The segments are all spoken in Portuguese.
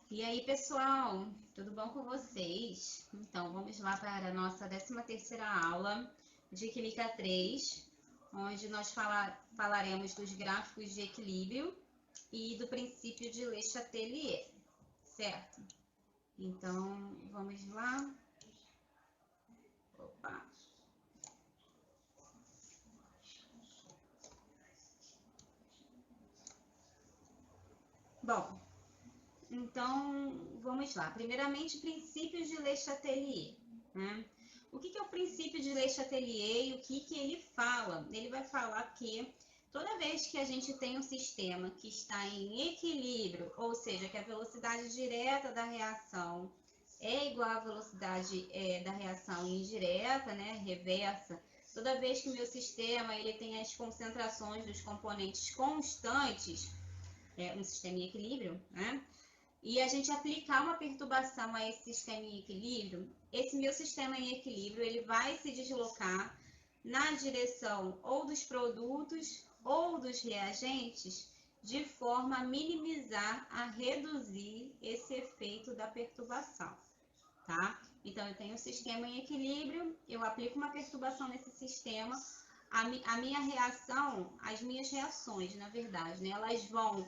E aí, pessoal, tudo bom com vocês? Então, vamos lá para a nossa 13ª aula de Química 3, onde nós falaremos dos gráficos de equilíbrio e do princípio de Le Chatelier, certo? Então, vamos lá. Opa! Bom, então, vamos lá. Primeiramente, princípios de Le Chatelier, né? O que é o princípio de Le Chatelier e o que ele fala? Ele vai falar que toda vez que a gente tem um sistema que está em equilíbrio, ou seja, que a velocidade direta da reação é igual à velocidade da reação indireta, né, reversa, toda vez que o meu sistema ele tem as concentrações dos componentes constantes, um sistema em equilíbrio, né? E a gente aplicar uma perturbação a esse sistema em equilíbrio, esse meu sistema em equilíbrio ele vai se deslocar na direção ou dos produtos ou dos reagentes, de forma a minimizar, a reduzir esse efeito da perturbação, tá? Então, eu tenho um sistema em equilíbrio, eu aplico uma perturbação nesse sistema, a minha reação, as minhas reações, na verdade, né, elas vão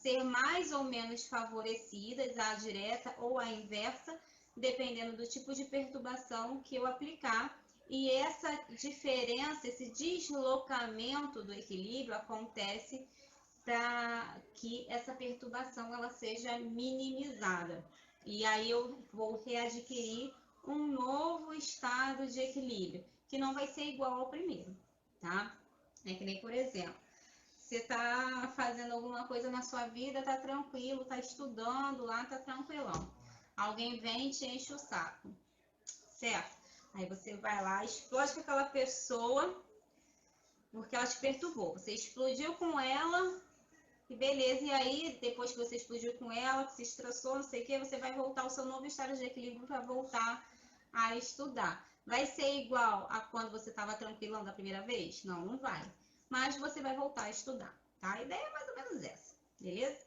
ser mais ou menos favorecidas, a direta ou a inversa, dependendo do tipo de perturbação que eu aplicar. E essa diferença, esse deslocamento do equilíbrio acontece para que essa perturbação ela seja minimizada. E aí eu vou readquirir um novo estado de equilíbrio, que não vai ser igual ao primeiro, tá? É que nem, por exemplo, você está fazendo alguma coisa na sua vida, está tranquilo, está estudando lá, está tranquilão. Alguém vem e te enche o saco, certo? Aí você vai lá, explode com aquela pessoa, porque ela te perturbou. Você explodiu com ela, e beleza. E aí, depois que você explodiu com ela, que se estressou, não sei o que, você vai voltar ao seu novo estado de equilíbrio para voltar a estudar. Vai ser igual a quando você estava tranquilão da primeira vez? Não, não vai. Mas você vai voltar a estudar, tá? A ideia é mais ou menos essa, beleza?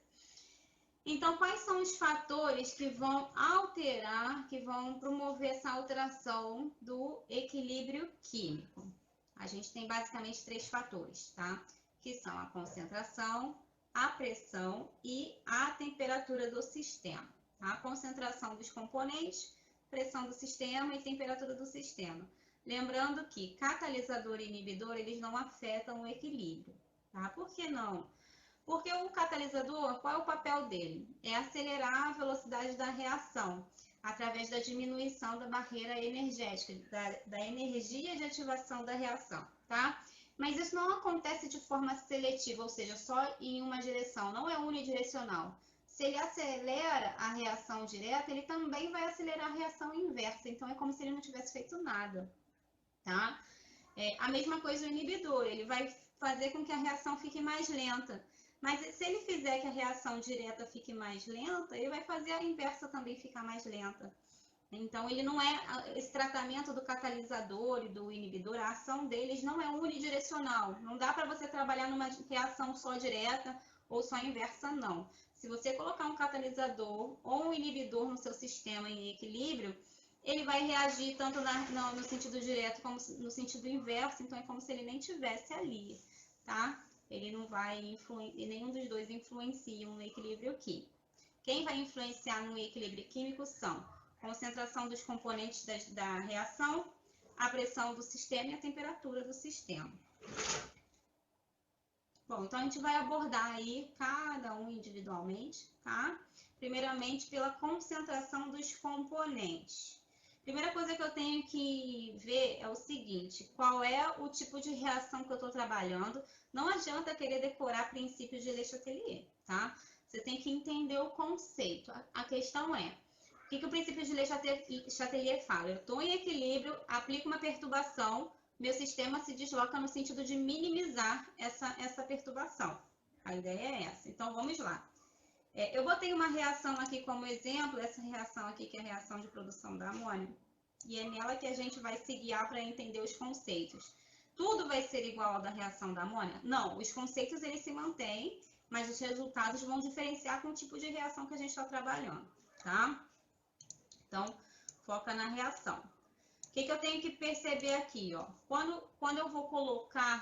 Então, quais são os fatores que vão alterar, que vão promover essa alteração do equilíbrio químico? A gente tem basicamente 3 fatores, tá? Que são a concentração, a pressão e a temperatura do sistema. A concentração dos componentes, pressão do sistema e temperatura do sistema. Lembrando que catalisador e inibidor, eles não afetam o equilíbrio, tá? Por que não? Porque o catalisador, qual é o papel dele? É acelerar a velocidade da reação, através da diminuição da barreira energética, da energia de ativação da reação, tá? Mas isso não acontece de forma seletiva, ou seja, só em uma direção, não é unidirecional. Se ele acelera a reação direta, ele também vai acelerar a reação inversa, então é como se ele não tivesse feito nada, tá? A mesma coisa o inibidor, ele vai fazer com que a reação fique mais lenta. Mas se ele fizer que a reação direta fique mais lenta, ele vai fazer a inversa também ficar mais lenta. Então, ele não é, esse tratamento do catalisador e do inibidor, a ação deles não é unidirecional. Não dá para você trabalhar numa reação só direta ou só inversa, não. Se você colocar um catalisador ou um inibidor no seu sistema em equilíbrio, ele vai reagir tanto no sentido direto como no sentido inverso, então é como se ele nem tivesse ali, tá? Ele não vai influenciar, nenhum dos dois influenciam no equilíbrio químico. Quem vai influenciar no equilíbrio químico são concentração dos componentes da reação, a pressão do sistema e a temperatura do sistema. Bom, então a gente vai abordar aí cada um individualmente, tá? Primeiramente pela concentração dos componentes. Primeira coisa que eu tenho que ver é o seguinte, qual é o tipo de reação que eu estou trabalhando. Não adianta querer decorar princípios de Le Chatelier, tá? Você tem que entender o conceito. A questão é, o que o princípio de Le Chatelier fala? Eu estou em equilíbrio, aplico uma perturbação, meu sistema se desloca no sentido de minimizar essa perturbação. A ideia é essa. Então, vamos lá. Eu botei uma reação aqui como exemplo, essa reação aqui que é a reação de produção da amônia, e é nela que a gente vai se guiar para entender os conceitos. Tudo vai ser igual ao da reação da amônia? Não, os conceitos eles se mantêm, mas os resultados vão diferenciar com o tipo de reação que a gente está trabalhando, tá? Então, foca na reação. O que eu tenho que perceber aqui, ó? Quando eu vou colocar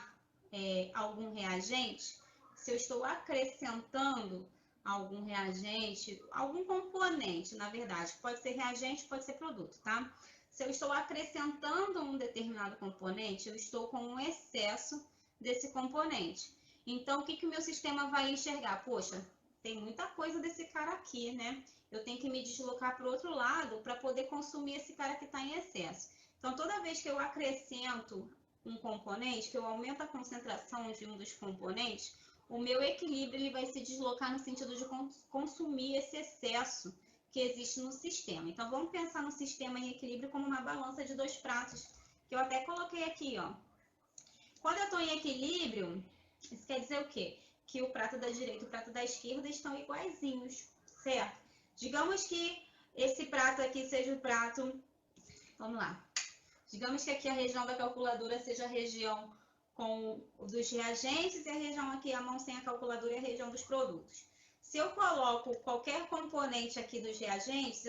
algum reagente, se eu estou acrescentando algum reagente, algum componente, na verdade, pode ser reagente, pode ser produto, tá? Se eu estou acrescentando um determinado componente, eu estou com um excesso desse componente. Então, o que o meu sistema vai enxergar? Poxa, tem muita coisa desse cara aqui, né? Eu tenho que me deslocar para o outro lado para poder consumir esse cara que está em excesso. Então, toda vez que eu acrescento um componente, que eu aumento a concentração de um dos componentes, o meu equilíbrio ele vai se deslocar no sentido de consumir esse excesso que existe no sistema. Então, vamos pensar no sistema em equilíbrio como uma balança de dois pratos, que eu até coloquei aqui, ó. Quando eu estou em equilíbrio, isso quer dizer o quê? Que o prato da direita e o prato da esquerda estão iguaizinhos, certo? Digamos que esse prato aqui seja o prato... Vamos lá. Digamos que aqui a região da calculadora seja a região dos reagentes e a região aqui, a mão sem a calculadora, é a região dos produtos. Se eu coloco qualquer componente aqui dos reagentes,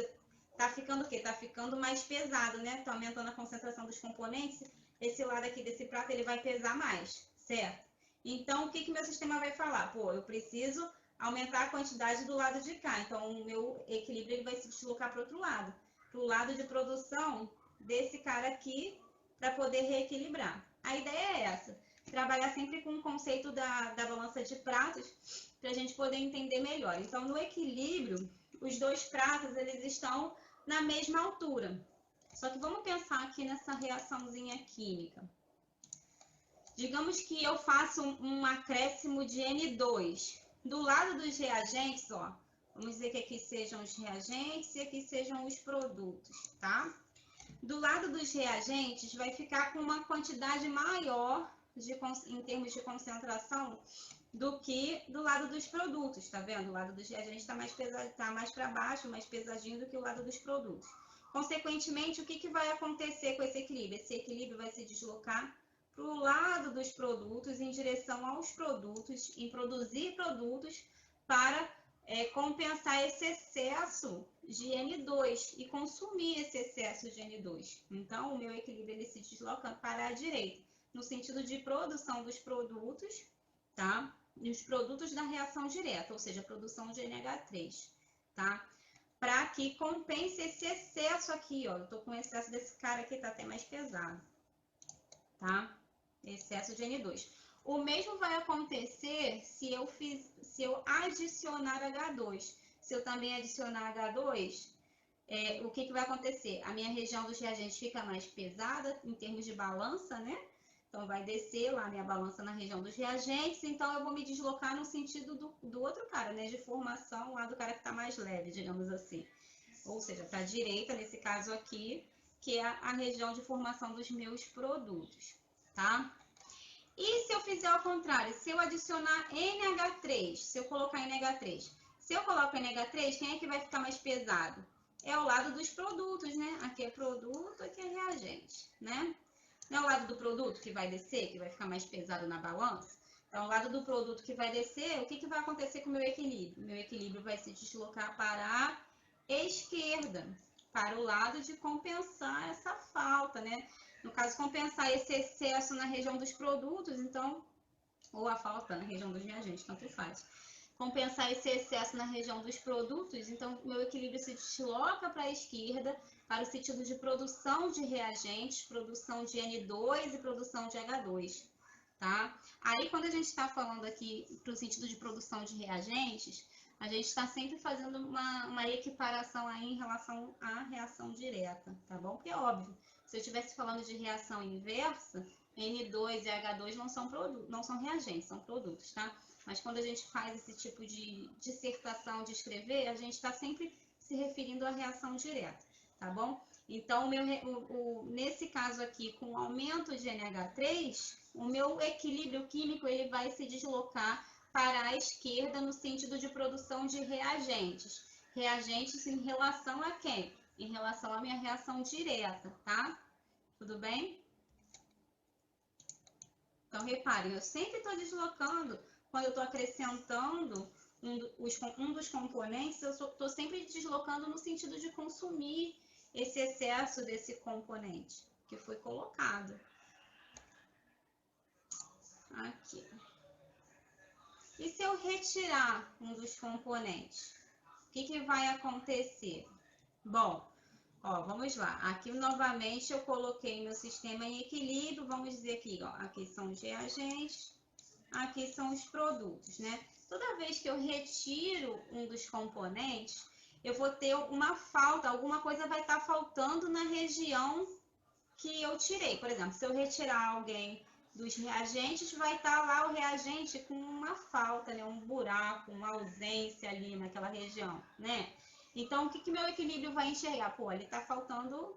tá ficando o quê? Tá ficando mais pesado, né? Tá aumentando a concentração dos componentes. Esse lado aqui desse prato, ele vai pesar mais, certo? Então, o que meu sistema vai falar? Pô, eu preciso aumentar a quantidade do lado de cá. Então, o meu equilíbrio ele vai se deslocar para o outro lado. Para o lado de produção desse cara aqui, para poder reequilibrar. A ideia é essa. Trabalhar sempre com o conceito da balança de pratos, para a gente poder entender melhor. Então, no equilíbrio, os dois pratos, eles estão na mesma altura. Só que vamos pensar aqui nessa reaçãozinha química. Digamos que eu faço um acréscimo de N2. Do lado dos reagentes, ó, vamos dizer que aqui sejam os reagentes e aqui sejam os produtos, tá? Do lado dos reagentes, vai ficar com uma quantidade maior em termos de concentração do que do lado dos produtos, tá vendo? O lado dos reagentes está mais pesado, tá mais para baixo, mais pesadinho do que o lado dos produtos. Consequentemente, o que vai acontecer com esse equilíbrio? Esse equilíbrio vai se deslocar para o lado dos produtos, em direção aos produtos, em produzir produtos para compensar esse excesso de N2 e consumir esse excesso de N2. Então, o meu equilíbrio ele se desloca para a direita, no sentido de produção dos produtos, tá? E os produtos da reação direta, ou seja, a produção de NH3, tá? Para que compense esse excesso aqui, ó. Eu tô com excesso desse cara aqui, tá até mais pesado, tá? Excesso de N2. O mesmo vai acontecer se eu adicionar H2. Se eu também adicionar H2, o que vai acontecer? A minha região dos reagentes fica mais pesada em termos de balança, né? Então, vai descer lá a minha balança na região dos reagentes, então eu vou me deslocar no sentido do outro cara, né? De formação lá do cara que está mais leve, digamos assim. Ou seja, para a direita, nesse caso aqui, que é a região de formação dos meus produtos, tá? E se eu fizer ao contrário, se eu adicionar NH3, se eu colocar NH3, se eu coloco NH3, quem é que vai ficar mais pesado? É o lado dos produtos, né? Aqui é produto, aqui é reagente, né? Não é o lado do produto que vai descer, que vai ficar mais pesado na balança? Então, o lado do produto que vai descer, o que vai acontecer com o meu equilíbrio? Meu equilíbrio vai se deslocar para a esquerda, para o lado de compensar essa falta, né? No caso, compensar esse excesso na região dos produtos, então, ou a falta na região dos reagentes, tanto faz. Compensar esse excesso na região dos produtos, então, meu equilíbrio se desloca para a esquerda, para o sentido de produção de reagentes, produção de N2 e produção de H2, tá? Aí, quando a gente está falando aqui para o sentido de produção de reagentes, a gente está sempre fazendo uma equiparação aí em relação à reação direta, tá bom? Porque é óbvio, se eu estivesse falando de reação inversa, N2 e H2 não são reagentes, são produtos, tá? Mas quando a gente faz esse tipo de dissertação, de escrever, a gente está sempre se referindo à reação direta, tá bom? Então, nesse caso aqui, com o aumento de NH3, o meu equilíbrio químico ele vai se deslocar para a esquerda no sentido de produção de reagentes. Reagentes em relação a quem? Em relação à minha reação direta, tá? Tudo bem? Então, reparem, eu sempre estou deslocando quando eu estou acrescentando um dos componentes, eu estou sempre deslocando no sentido de consumir esse excesso desse componente que foi colocado. Aqui. E se eu retirar um dos componentes, o que vai acontecer? Bom, ó, vamos lá. Aqui novamente eu coloquei meu sistema em equilíbrio. Vamos dizer aqui, ó, aqui são os reagentes, aqui são os produtos, né? Toda vez que eu retiro um dos componentes, eu vou ter uma falta, alguma coisa vai estar faltando na região que eu tirei. Por exemplo, se eu retirar alguém dos reagentes, vai estar lá o reagente com uma falta, né? Um buraco, uma ausência ali naquela região, né? Então, o que meu equilíbrio vai enxergar? Pô, ele tá faltando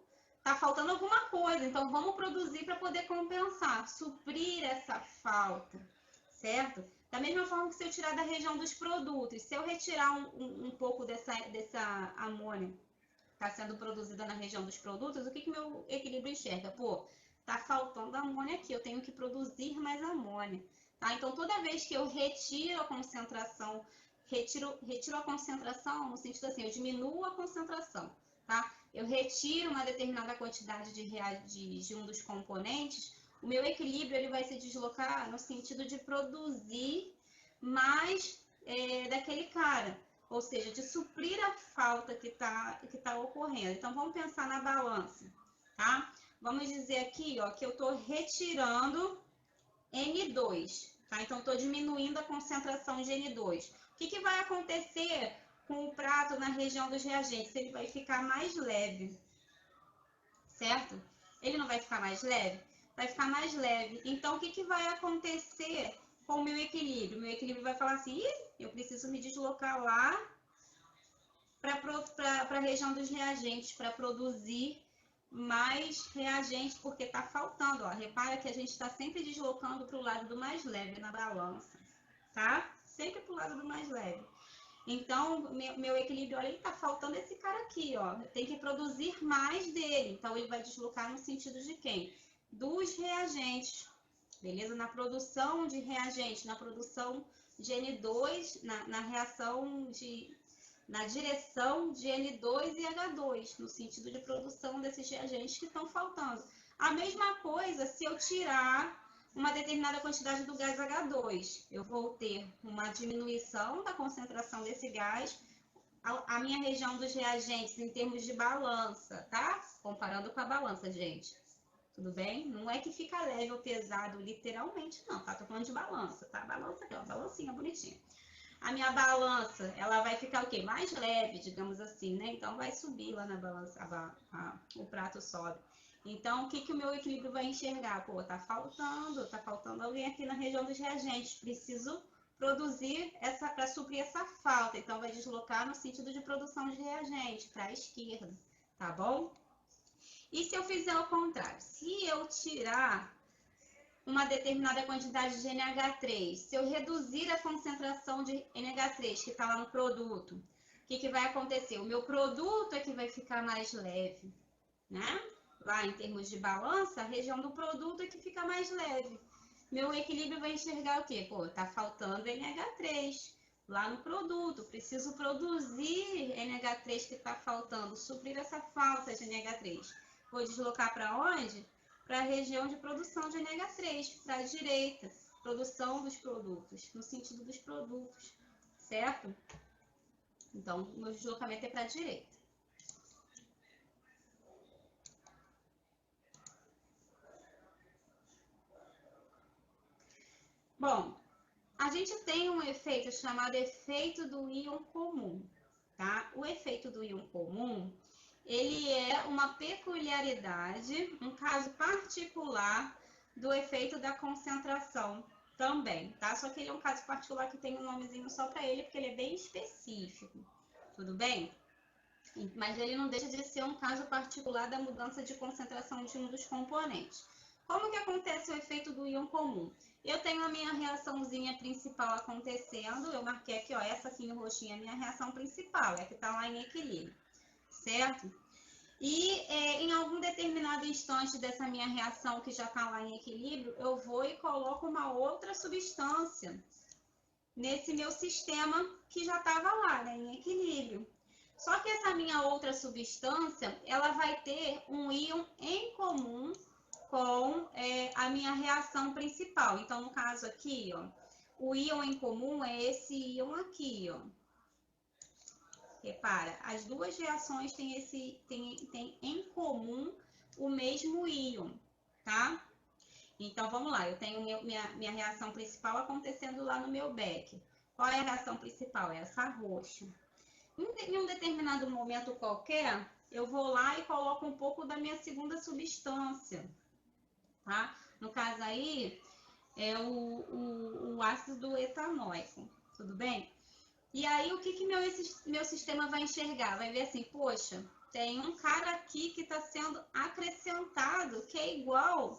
alguma coisa, então vamos produzir para poder compensar, suprir essa falta, certo? Da mesma forma que se eu tirar da região dos produtos, se eu retirar um pouco dessa amônia está sendo produzida na região dos produtos, o que meu equilíbrio enxerga? Pô, tá faltando amônia aqui, eu tenho que produzir mais amônia, tá? Então, toda vez que eu retiro a concentração, retiro a concentração no sentido assim, eu diminuo a concentração, tá? Eu retiro uma determinada quantidade de um dos componentes, o meu equilíbrio ele vai se deslocar no sentido de produzir mais daquele cara, ou seja, de suprir a falta que tá ocorrendo. Então, vamos pensar na balança, tá? Vamos dizer aqui, ó, que eu estou retirando N2, tá? Então, estou diminuindo a concentração de N2. O que vai acontecer com o prato na região dos reagentes? Ele vai ficar mais leve, certo? Ele não vai ficar mais leve? Vai ficar mais leve. Então, o que vai acontecer com o meu equilíbrio? Meu equilíbrio vai falar assim, eu preciso me deslocar lá para a região dos reagentes, para produzir mais reagentes, porque está faltando. Ó. Repara que a gente está sempre deslocando para o lado do mais leve na balança, tá? Sempre para o lado do mais leve. Então, meu equilíbrio, olha, ele está faltando esse cara aqui, ó. Tem que produzir mais dele. Então, ele vai deslocar no sentido de quem? Dos reagentes, beleza? Na produção de reagentes, na produção de N2, na reação na direção de N2 e H2, no sentido de produção desses reagentes que estão faltando. A mesma coisa se eu tirar uma determinada quantidade do gás H2, eu vou ter uma diminuição da concentração desse gás, a minha região dos reagentes em termos de balança, tá? Comparando com a balança, gente. Tudo bem? Não é que fica leve ou pesado literalmente, não, tá? Tô falando de balança, tá? Balança aqui, ó, balancinha bonitinha. A minha balança, ela vai ficar o quê? Mais leve, digamos assim, né? Então, vai subir lá na balança, o prato sobe. Então, o que o meu equilíbrio vai enxergar? Pô, tá faltando alguém aqui na região dos reagentes. Preciso produzir para suprir essa falta. Então, vai deslocar no sentido de produção de reagente, para a esquerda, tá bom? E se eu fizer o contrário? Se eu tirar uma determinada quantidade de NH3, se eu reduzir a concentração de NH3 que está lá no produto, o que vai acontecer? O meu produto é que vai ficar mais leve, né? Lá em termos de balança, a região do produto é que fica mais leve. Meu equilíbrio vai enxergar o quê? Pô, tá faltando NH3 lá no produto, preciso produzir NH3 que está faltando, suprir essa falta de NH3. Vou deslocar para onde? Para a região de produção de NH3, para a direita, produção dos produtos, no sentido dos produtos, certo? Então, o meu deslocamento é para a direita. Bom, a gente tem um efeito chamado efeito do íon comum, tá? O efeito do íon comum, ele é uma peculiaridade, um caso particular do efeito da concentração também, tá? Só que ele é um caso particular que tem um nomezinho só para ele, porque ele é bem específico, tudo bem? Mas ele não deixa de ser um caso particular da mudança de concentração de um dos componentes. Como que acontece o efeito do íon comum? Eu tenho a minha reaçãozinha principal acontecendo, eu marquei aqui, ó, essa aqui no roxinho é a minha reação principal, é a que está lá em equilíbrio, certo? E em algum determinado instante dessa minha reação que já está lá em equilíbrio, eu vou e coloco uma outra substância nesse meu sistema que já estava lá, né, em equilíbrio. Só que essa minha outra substância, ela vai ter um íon em comum com a minha reação principal. Então, no caso aqui, ó, o íon em comum é esse íon aqui, ó. Repara, as duas reações têm em comum o mesmo íon, tá? Então, vamos lá, eu tenho minha reação principal acontecendo lá no meu beck. Qual é a reação principal? É essa roxa. Em um determinado momento qualquer, eu vou lá e coloco um pouco da minha segunda substância, tá? No caso aí, é o ácido etanóico, tudo bem? E aí, o que meu sistema vai enxergar? Vai ver assim, poxa, tem um cara aqui que está sendo acrescentado, que é igual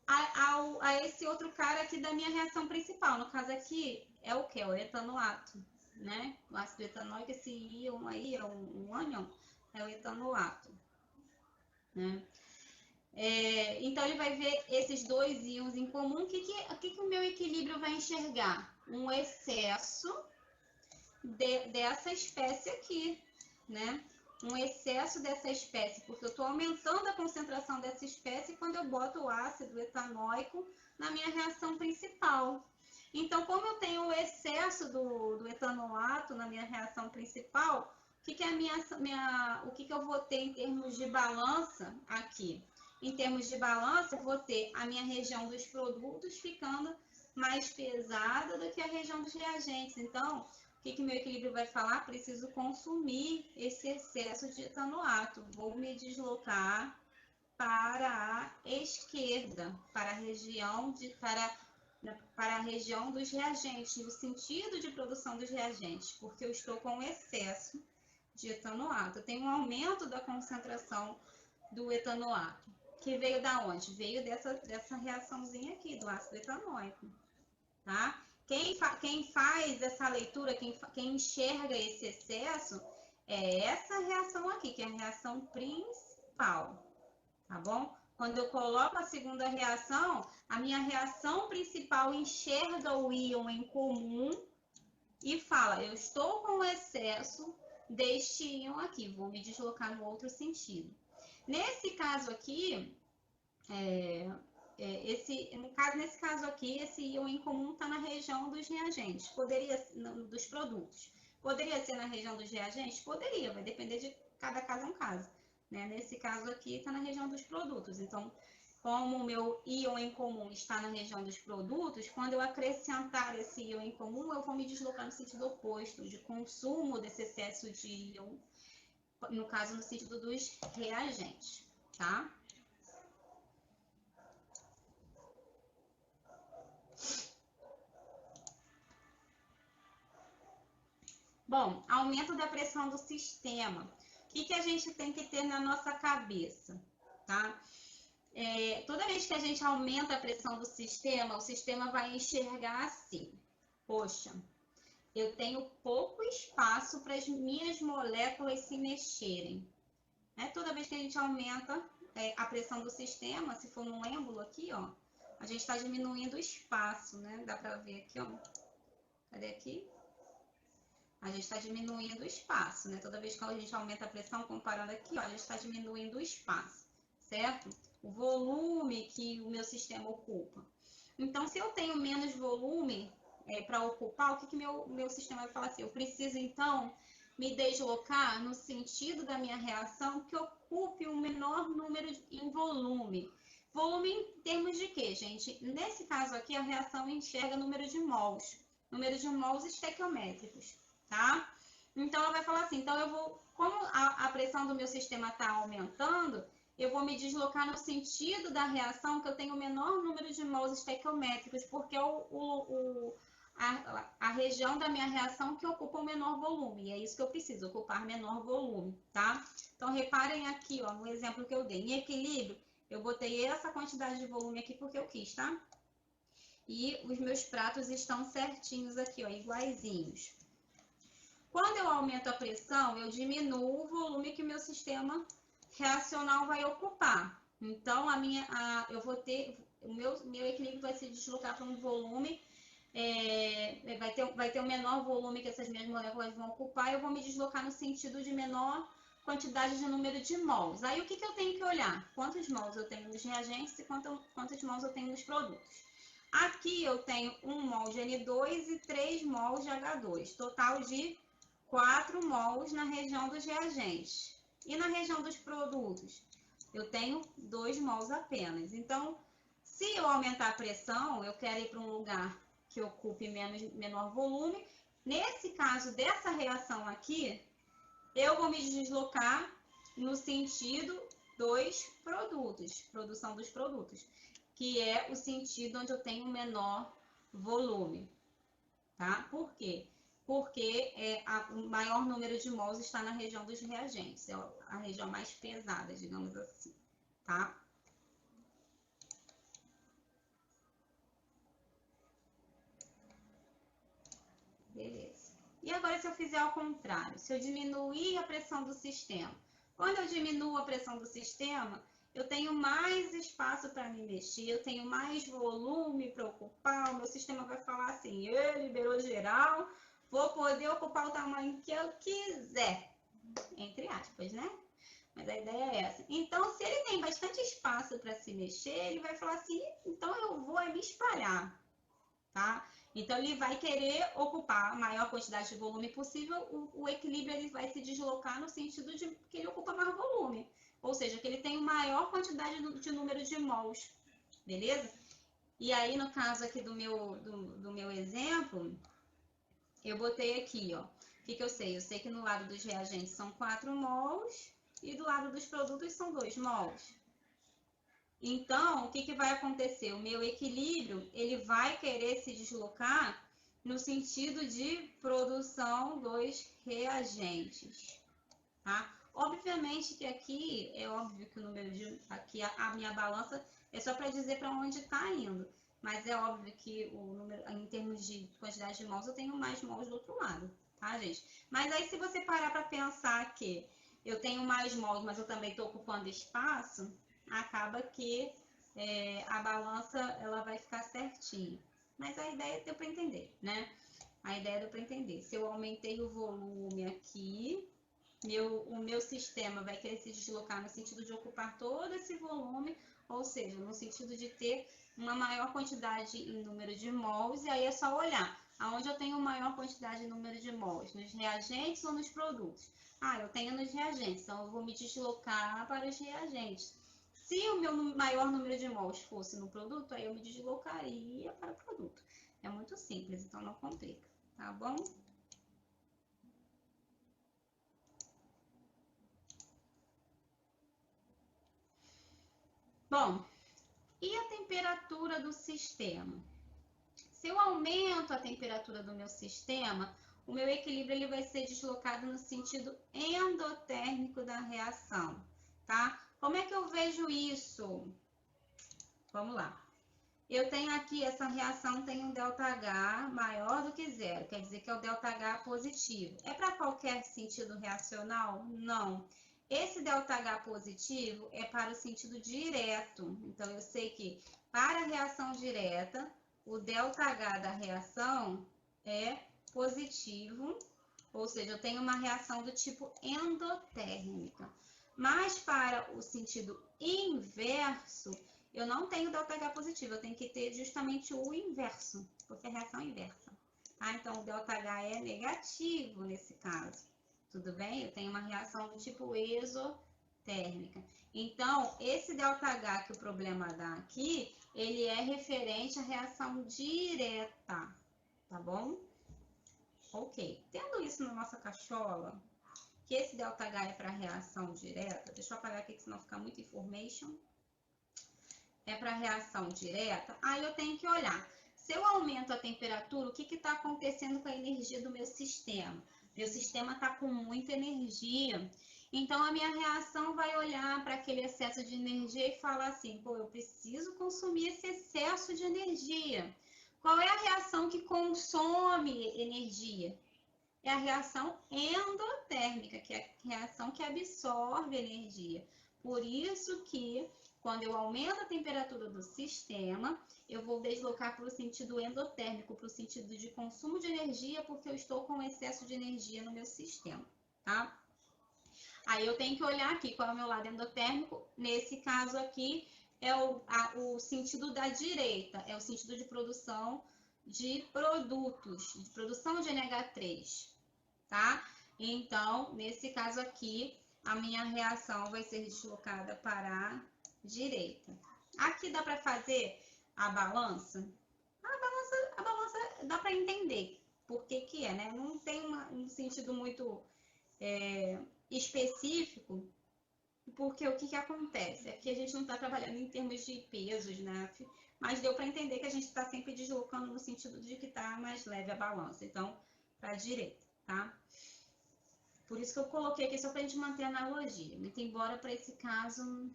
a esse outro cara aqui da minha reação principal. No caso aqui, é o que? É o etanoato, né? O ácido etanóico, esse íon aí, é um ânion, é o etanoato, né? Então, ele vai ver esses dois íons em comum. O que o meu equilíbrio vai enxergar? Um excesso dessa espécie aqui, né? Um excesso dessa espécie, porque eu estou aumentando a concentração dessa espécie quando eu boto o ácido etanóico na minha reação principal. Então, como eu tenho o excesso do etanoato na minha reação principal, o que eu vou ter em termos de balança aqui? Em termos de balança, eu vou ter a minha região dos produtos ficando mais pesada do que a região dos reagentes. Então, o que meu equilíbrio vai falar? Preciso consumir esse excesso de etanoato. Vou me deslocar para a esquerda, para a região dos reagentes, no sentido de produção dos reagentes, porque eu estou com excesso de etanoato. Eu tenho um aumento da concentração do etanoato, que veio da onde? Veio dessa reaçãozinha aqui, do ácido etanóico, tá? Quem faz essa leitura, quem enxerga esse excesso, é essa reação aqui, que é a reação principal, tá bom? Quando eu coloco a segunda reação, a minha reação principal enxerga o íon em comum e fala, eu estou comesse deste íon aqui, vou me deslocar no outro sentido. Nesse caso aqui, nesse caso aqui, esse íon em comum está na região dos reagentes, dos produtos. Poderia ser na região dos reagentes? Poderia, vai depender de cada caso é um caso. Né? Nesse caso aqui, está na região dos produtos. Então, como o meu íon em comum está na região dos produtos, quando eu acrescentar esse íon em comum, eu vou me deslocar no sentido oposto, de consumo desse excesso de íon, no caso, no sentido dos reagentes, tá? Bom, aumento da pressão do sistema. O que a gente tem que ter na nossa cabeça, tá? Toda vez que a gente aumenta a pressão do sistema, o sistema vai enxergar assim, poxa, eu tenho pouco espaço para as minhas moléculas se mexerem. Toda vez que a gente aumenta a pressão do sistema, se for num êmbolo aqui, ó, a gente está diminuindo o espaço, né? Dá para ver aqui, ó. Cadê aqui? A gente está diminuindo o espaço, né? Toda vez que a gente aumenta a pressão, comparando aqui, ó, a gente está diminuindo o espaço, certo? O volume que o meu sistema ocupa. Então, se eu tenho menos volume para ocupar, o que meu sistema vai falar assim? Eu preciso, então, me deslocar no sentido da minha reação que ocupe um menor número em volume. Volume em termos de quê, gente? Nesse caso aqui, a reação enxerga número de mols estequiométricos, tá? Então, ela vai falar assim, então como a pressão do meu sistema está aumentando, eu vou me deslocar no sentido da reação que eu tenho o menor número de mols estequiométricos, porque é a região da minha reação que ocupa o menor volume, e é isso que eu preciso, ocupar menor volume, tá? Então, reparem aqui, ó, no exemplo que eu dei, em equilíbrio, eu botei essa quantidade de volume aqui porque eu quis, tá? E os meus pratos estão certinhos aqui, ó, iguaizinhos. Quando eu aumento a pressão, eu diminuo o volume que o meu sistema reacional vai ocupar. Então, eu vou ter, o meu equilíbrio vai se deslocar para um volume vai ter um menor volume que essas minhas moléculas vão ocupar, eu vou me deslocar no sentido de menor quantidade de número de mols. Aí o que eu tenho que olhar? Quantos mols eu tenho nos reagentes e quantos mols eu tenho nos produtos. Aqui eu tenho 1 mol de N2 e 3 mols de H2, total de 4 mols na região dos reagentes. E na região dos produtos, eu tenho 2 mols apenas. Então, se eu aumentar a pressão, eu quero ir para um lugar que ocupe menor volume. Nesse caso dessa reação aqui, eu vou me deslocar no sentido dos produtos, produção dos produtos, que é o sentido onde eu tenho menor volume, tá? Por quê? Porque o maior número de mols está na região dos reagentes, é a região mais pesada, digamos assim, tá? Beleza. E agora se eu fizer ao contrário, se eu diminuir a pressão do sistema, quando eu diminuo a pressão do sistema, eu tenho mais espaço para me mexer, eu tenho mais volume para ocupar, o meu sistema vai falar assim, liberou geral, vou poder ocupar o tamanho que eu quiser, entre aspas, né? Mas a ideia é essa. Então, se ele tem bastante espaço para se mexer, ele vai falar assim, então eu vou me espalhar, tá? Então, ele vai querer ocupar a maior quantidade de volume possível, o equilíbrio ele vai se deslocar no sentido de que ele ocupa mais volume, ou seja, que ele tem maior quantidade de número de mols, beleza? E aí, no caso aqui do meu exemplo, eu botei aqui, ó, o que eu sei? Eu sei que no lado dos reagentes são 4 mols e do lado dos produtos são 2 mols. Então, o que vai acontecer? O meu equilíbrio, ele vai querer se deslocar no sentido de produção dos reagentes, tá? Obviamente que aqui, é óbvio que o número de... Aqui a minha balança é só para dizer para onde está indo. Mas é óbvio que o número, em termos de quantidade de mols, eu tenho mais mols do outro lado, tá, gente? Mas aí, se você parar para pensar que eu tenho mais mols, mas eu também estou ocupando espaço, acaba que a balança ela vai ficar certinha. Mas a ideia deu para entender, né? A ideia deu para entender. Se eu aumentei o volume aqui, o meu sistema vai querer se deslocar no sentido de ocupar todo esse volume, ou seja, no sentido de ter uma maior quantidade em número de mols, e aí é só olhar aonde eu tenho maior quantidade em número de mols, nos reagentes ou nos produtos. Ah, eu tenho nos reagentes, então eu vou me deslocar para os reagentes. Se o meu maior número de mols fosse no produto, aí eu me deslocaria para o produto. É muito simples, então não complica, tá bom? Bom, e a temperatura do sistema? Se eu aumento a temperatura do meu sistema, o meu equilíbrio ele vai ser deslocado no sentido endotérmico da reação, tá? Como é que eu vejo isso? Vamos lá. Eu tenho aqui, essa reação tem um ΔH maior do que zero, quer dizer que é o ΔH positivo. É para qualquer sentido reacional? Não. Esse ΔH positivo é para o sentido direto. Então, eu sei que para a reação direta, o ΔH da reação é positivo, ou seja, eu tenho uma reação do tipo endotérmica. Mas para o sentido inverso, eu não tenho ΔH positivo, eu tenho que ter justamente o inverso, porque é a reação inversa. Tá? Então, o ΔH é negativo nesse caso. Tudo bem? Eu tenho uma reação do tipo exotérmica. Então, esse ΔH que o problema dá aqui, ele é referente à reação direta, tá bom? Ok. Tendo isso na nossa cachola, que esse ΔH é para reação direta, deixa eu apagar aqui que senão fica muito information. É para reação direta, aí eu tenho que olhar. Se eu aumento a temperatura, o que está acontecendo com a energia do meu sistema? Meu sistema está com muita energia. Então, a minha reação vai olhar para aquele excesso de energia e falar assim, pô, eu preciso consumir esse excesso de energia. Qual é a reação que consome energia? É a reação endotérmica, que é a reação que absorve energia. Por isso que, quando eu aumento a temperatura do sistema, eu vou deslocar para o sentido endotérmico, para o sentido de consumo de energia, porque eu estou com excesso de energia no meu sistema, tá? Aí eu tenho que olhar aqui qual é o meu lado endotérmico. Nesse caso aqui, é o sentido da direita, é o sentido de produção de produtos, de produção de NH3, tá? Então, nesse caso aqui, a minha reação vai ser deslocada para a direita. Aqui dá para fazer a balança? A balança dá para entender por que que é, né? Não tem um sentido muito específico, porque o que que acontece? É que a gente não está trabalhando em termos de pesos, né? Mas deu para entender que a gente está sempre deslocando no sentido de que está mais leve a balança. Então, para a direita, tá? Por isso que eu coloquei aqui só para a gente manter a analogia. Muito embora para esse caso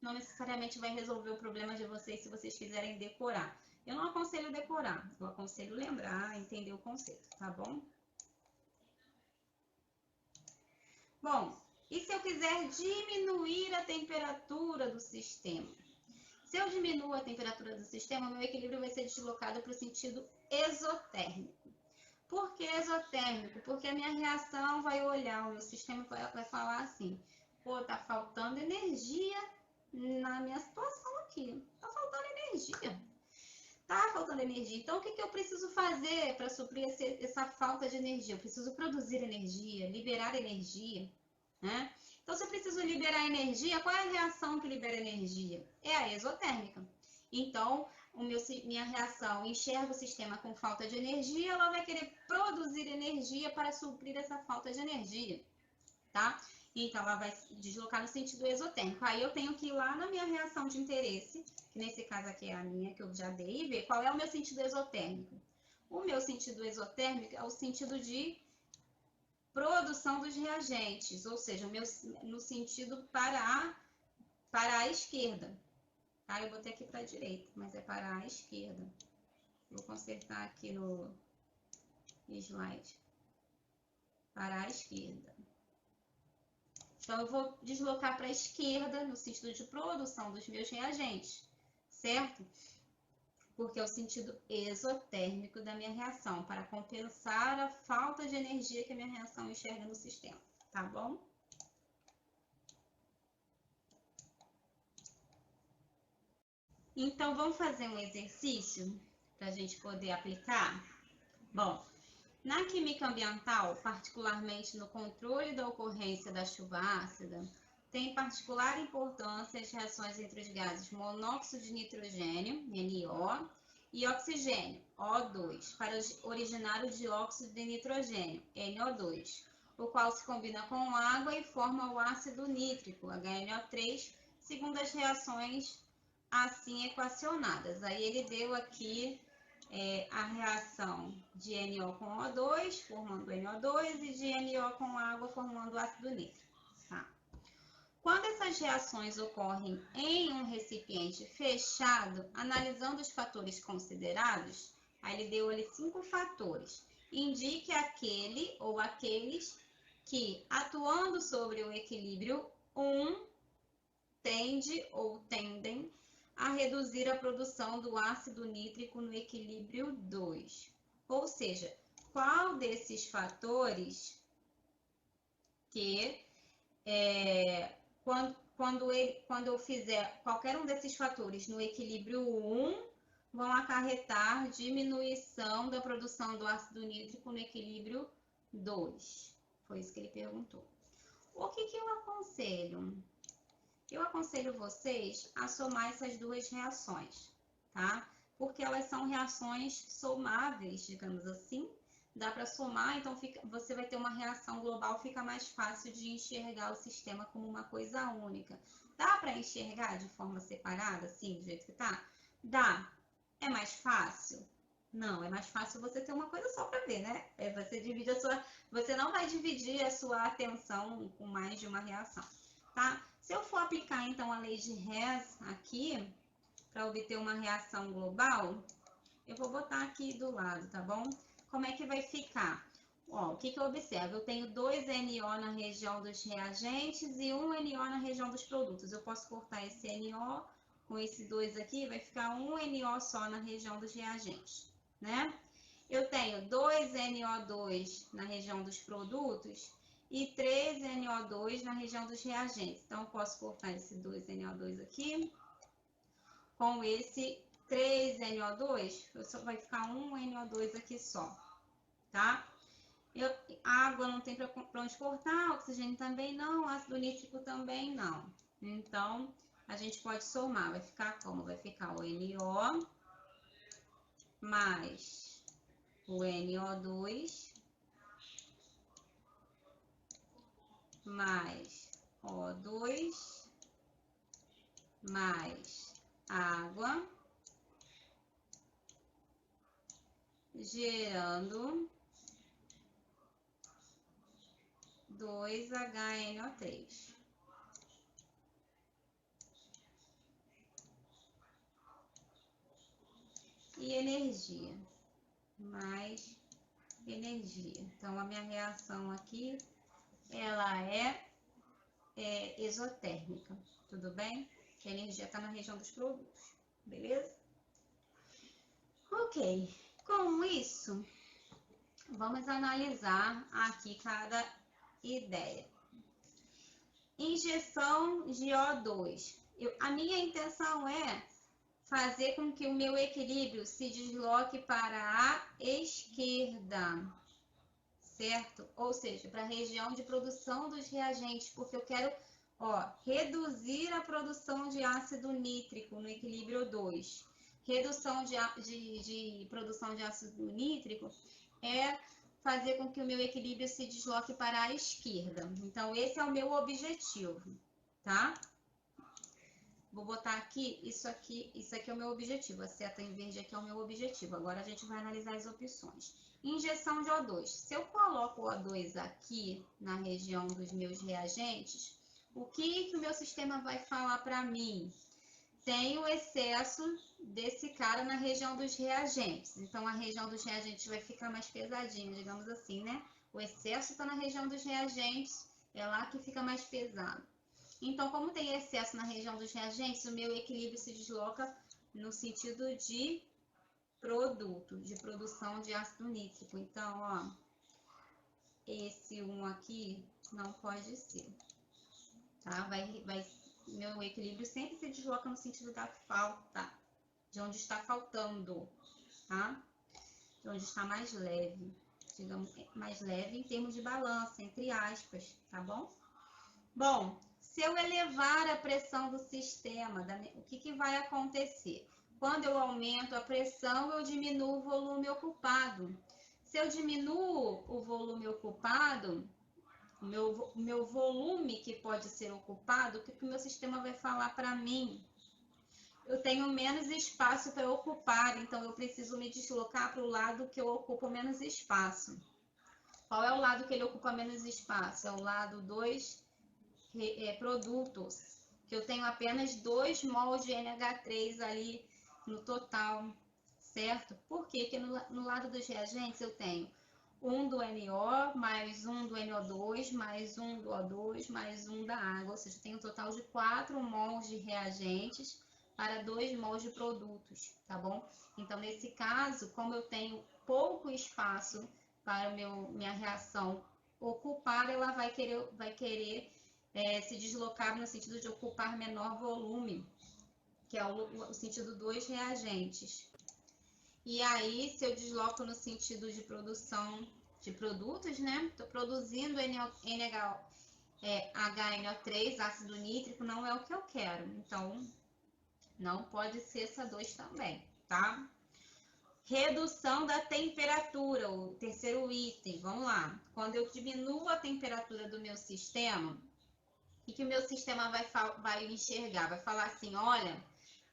não necessariamente vai resolver o problema de vocês se vocês quiserem decorar. Eu não aconselho decorar, eu aconselho lembrar, entender o conceito, tá bom? Bom, e se eu quiser diminuir a temperatura do sistema? Se eu diminuo a temperatura do sistema, meu equilíbrio vai ser deslocado para o sentido exotérmico. Por que exotérmico? Porque a minha reação vai olhar, o meu sistema vai falar assim, pô, tá faltando energia na minha situação aqui. Tá faltando energia. Tá faltando energia. Então, o que que eu preciso fazer para suprir essa falta de energia? Eu preciso produzir energia, liberar energia, né? Então, se eu preciso liberar energia, qual é a reação que libera energia? É a exotérmica. Então, minha reação enxerga o sistema com falta de energia, ela vai querer produzir energia para suprir essa falta de energia, tá? Então, ela vai deslocar no sentido exotérmico. Aí eu tenho que ir lá na minha reação de interesse, que nesse caso aqui é a minha, que eu já dei, e ver qual é o meu sentido exotérmico. O meu sentido exotérmico é o sentido de produção dos reagentes, ou seja, no sentido para a esquerda. Tá? Eu botei aqui para a direita, mas é para a esquerda. Vou consertar aqui no slide. Para a esquerda. Então, eu vou deslocar para a esquerda no sentido de produção dos meus reagentes, certo? Porque é o sentido exotérmico da minha reação, para compensar a falta de energia que a minha reação enxerga no sistema, tá bom? Então, vamos fazer um exercício para a gente poder aplicar? Bom, na química ambiental, particularmente no controle da ocorrência da chuva ácida, tem particular importância as reações entre os gases monóxido de nitrogênio, NO, e oxigênio, O2, para originar o dióxido de nitrogênio, NO2, o qual se combina com água e forma o ácido nítrico, HNO3, segundo as reações assim equacionadas. Aí ele deu aqui a reação de NO com O2, formando NO2, e de NO com água, formando ácido nítrico. Tá? Quando essas reações ocorrem em um recipiente fechado, analisando os fatores considerados, aí ele deu ali 5 fatores. Indique aquele ou aqueles que, atuando sobre o equilíbrio 1, tende ou tendem a reduzir a produção do ácido nítrico no equilíbrio 2. Ou seja, qual desses fatores que, quando eu fizer qualquer um desses fatores no equilíbrio 1, vão acarretar diminuição da produção do ácido nítrico no equilíbrio 2. Foi isso que ele perguntou. O que eu aconselho? Eu aconselho vocês a somar essas duas reações, tá? Porque elas são reações somáveis, digamos assim. Dá para somar, então você vai ter uma reação global, fica mais fácil de enxergar o sistema como uma coisa única. Dá para enxergar de forma separada, assim, do jeito que tá? Dá. É mais fácil? Não, é mais fácil você ter uma coisa só para ver, né? Você não vai dividir a sua atenção com mais de uma reação, tá? Se eu for aplicar, então, a lei de Hess aqui, para obter uma reação global, eu vou botar aqui do lado, tá bom? Como é que vai ficar? Ó, o que eu observo? Eu tenho 2 NO na região dos reagentes e 1 NO na região dos produtos. Eu posso cortar esse NO com esse 2 aqui, vai ficar 1 NO só na região dos reagentes, né? Eu tenho 2 NO2 na região dos produtos e 3 NO2 na região dos reagentes. Então, eu posso cortar esse 2 NO2 aqui com esse 3 NO2, vai ficar 1 NO2 aqui só, tá? Água não tem para onde cortar, oxigênio também não, ácido nítrico também não. Então, a gente pode somar, vai ficar como? Vai ficar o NO mais o NO2 mais O2 mais água, gerando 2HNO3. E energia, mais energia. Então, a minha reação aqui, ela é exotérmica, tudo bem? A energia está na região dos produtos, beleza? Ok, com isso, vamos analisar aqui cada ideia. Injeção de O2. A minha intenção é fazer com que o meu equilíbrio se desloque para a esquerda, certo? Ou seja, para a região de produção dos reagentes, porque eu quero, reduzir a produção de ácido nítrico no equilíbrio 2. Redução de produção de ácido nítrico é fazer com que o meu equilíbrio se desloque para a esquerda. Então, esse é o meu objetivo, tá? Vou botar aqui, isso aqui é o meu objetivo. A seta em verde aqui é o meu objetivo. Agora a gente vai analisar as opções. Injeção de O2. Se eu coloco o O2 aqui na região dos meus reagentes, o que o meu sistema vai falar para mim? Tem o excesso desse cara na região dos reagentes. Então, a região dos reagentes vai ficar mais pesadinha, digamos assim, né? O excesso está na região dos reagentes, é lá que fica mais pesado. Então, como tem excesso na região dos reagentes, o meu equilíbrio se desloca no sentido de produto, de produção de ácido nítrico. Então, esse 1 aqui não pode ser, tá? Meu equilíbrio sempre se desloca no sentido da falta, de onde está faltando, tá? De onde está mais leve, digamos, mais leve em termos de balança, entre aspas, tá bom? Bom, se eu elevar a pressão do sistema, o que vai acontecer? Quando eu aumento a pressão, eu diminuo o volume ocupado. Se eu diminuo o volume ocupado, o meu volume que pode ser ocupado, o que o meu sistema vai falar para mim? Eu tenho menos espaço para ocupar, então eu preciso me deslocar para o lado que eu ocupo menos espaço. Qual é o lado que ele ocupa menos espaço? É o lado 2 produtos, que eu tenho apenas 2 mols de NH3 ali no total, certo? Por quê? Porque no lado dos reagentes eu tenho 1 do NO, mais 1 do NO2, mais 1 do O2, mais 1 da água, ou seja, eu tenho um total de 4 mols de reagentes para 2 mols de produtos, tá bom? Então, nesse caso, como eu tenho pouco espaço para minha reação ocupar, ela vai querer se deslocar no sentido de ocupar menor volume, que é o sentido dos reagentes. E aí, se eu desloco no sentido de produção de produtos, né? Estou produzindo HNO3, ácido nítrico, não é o que eu quero. Então, não pode ser essa 2 também, tá? Redução da temperatura, o terceiro item, vamos lá. Quando eu diminuo a temperatura do meu sistema, o que o meu sistema vai enxergar? Vai falar assim, olha,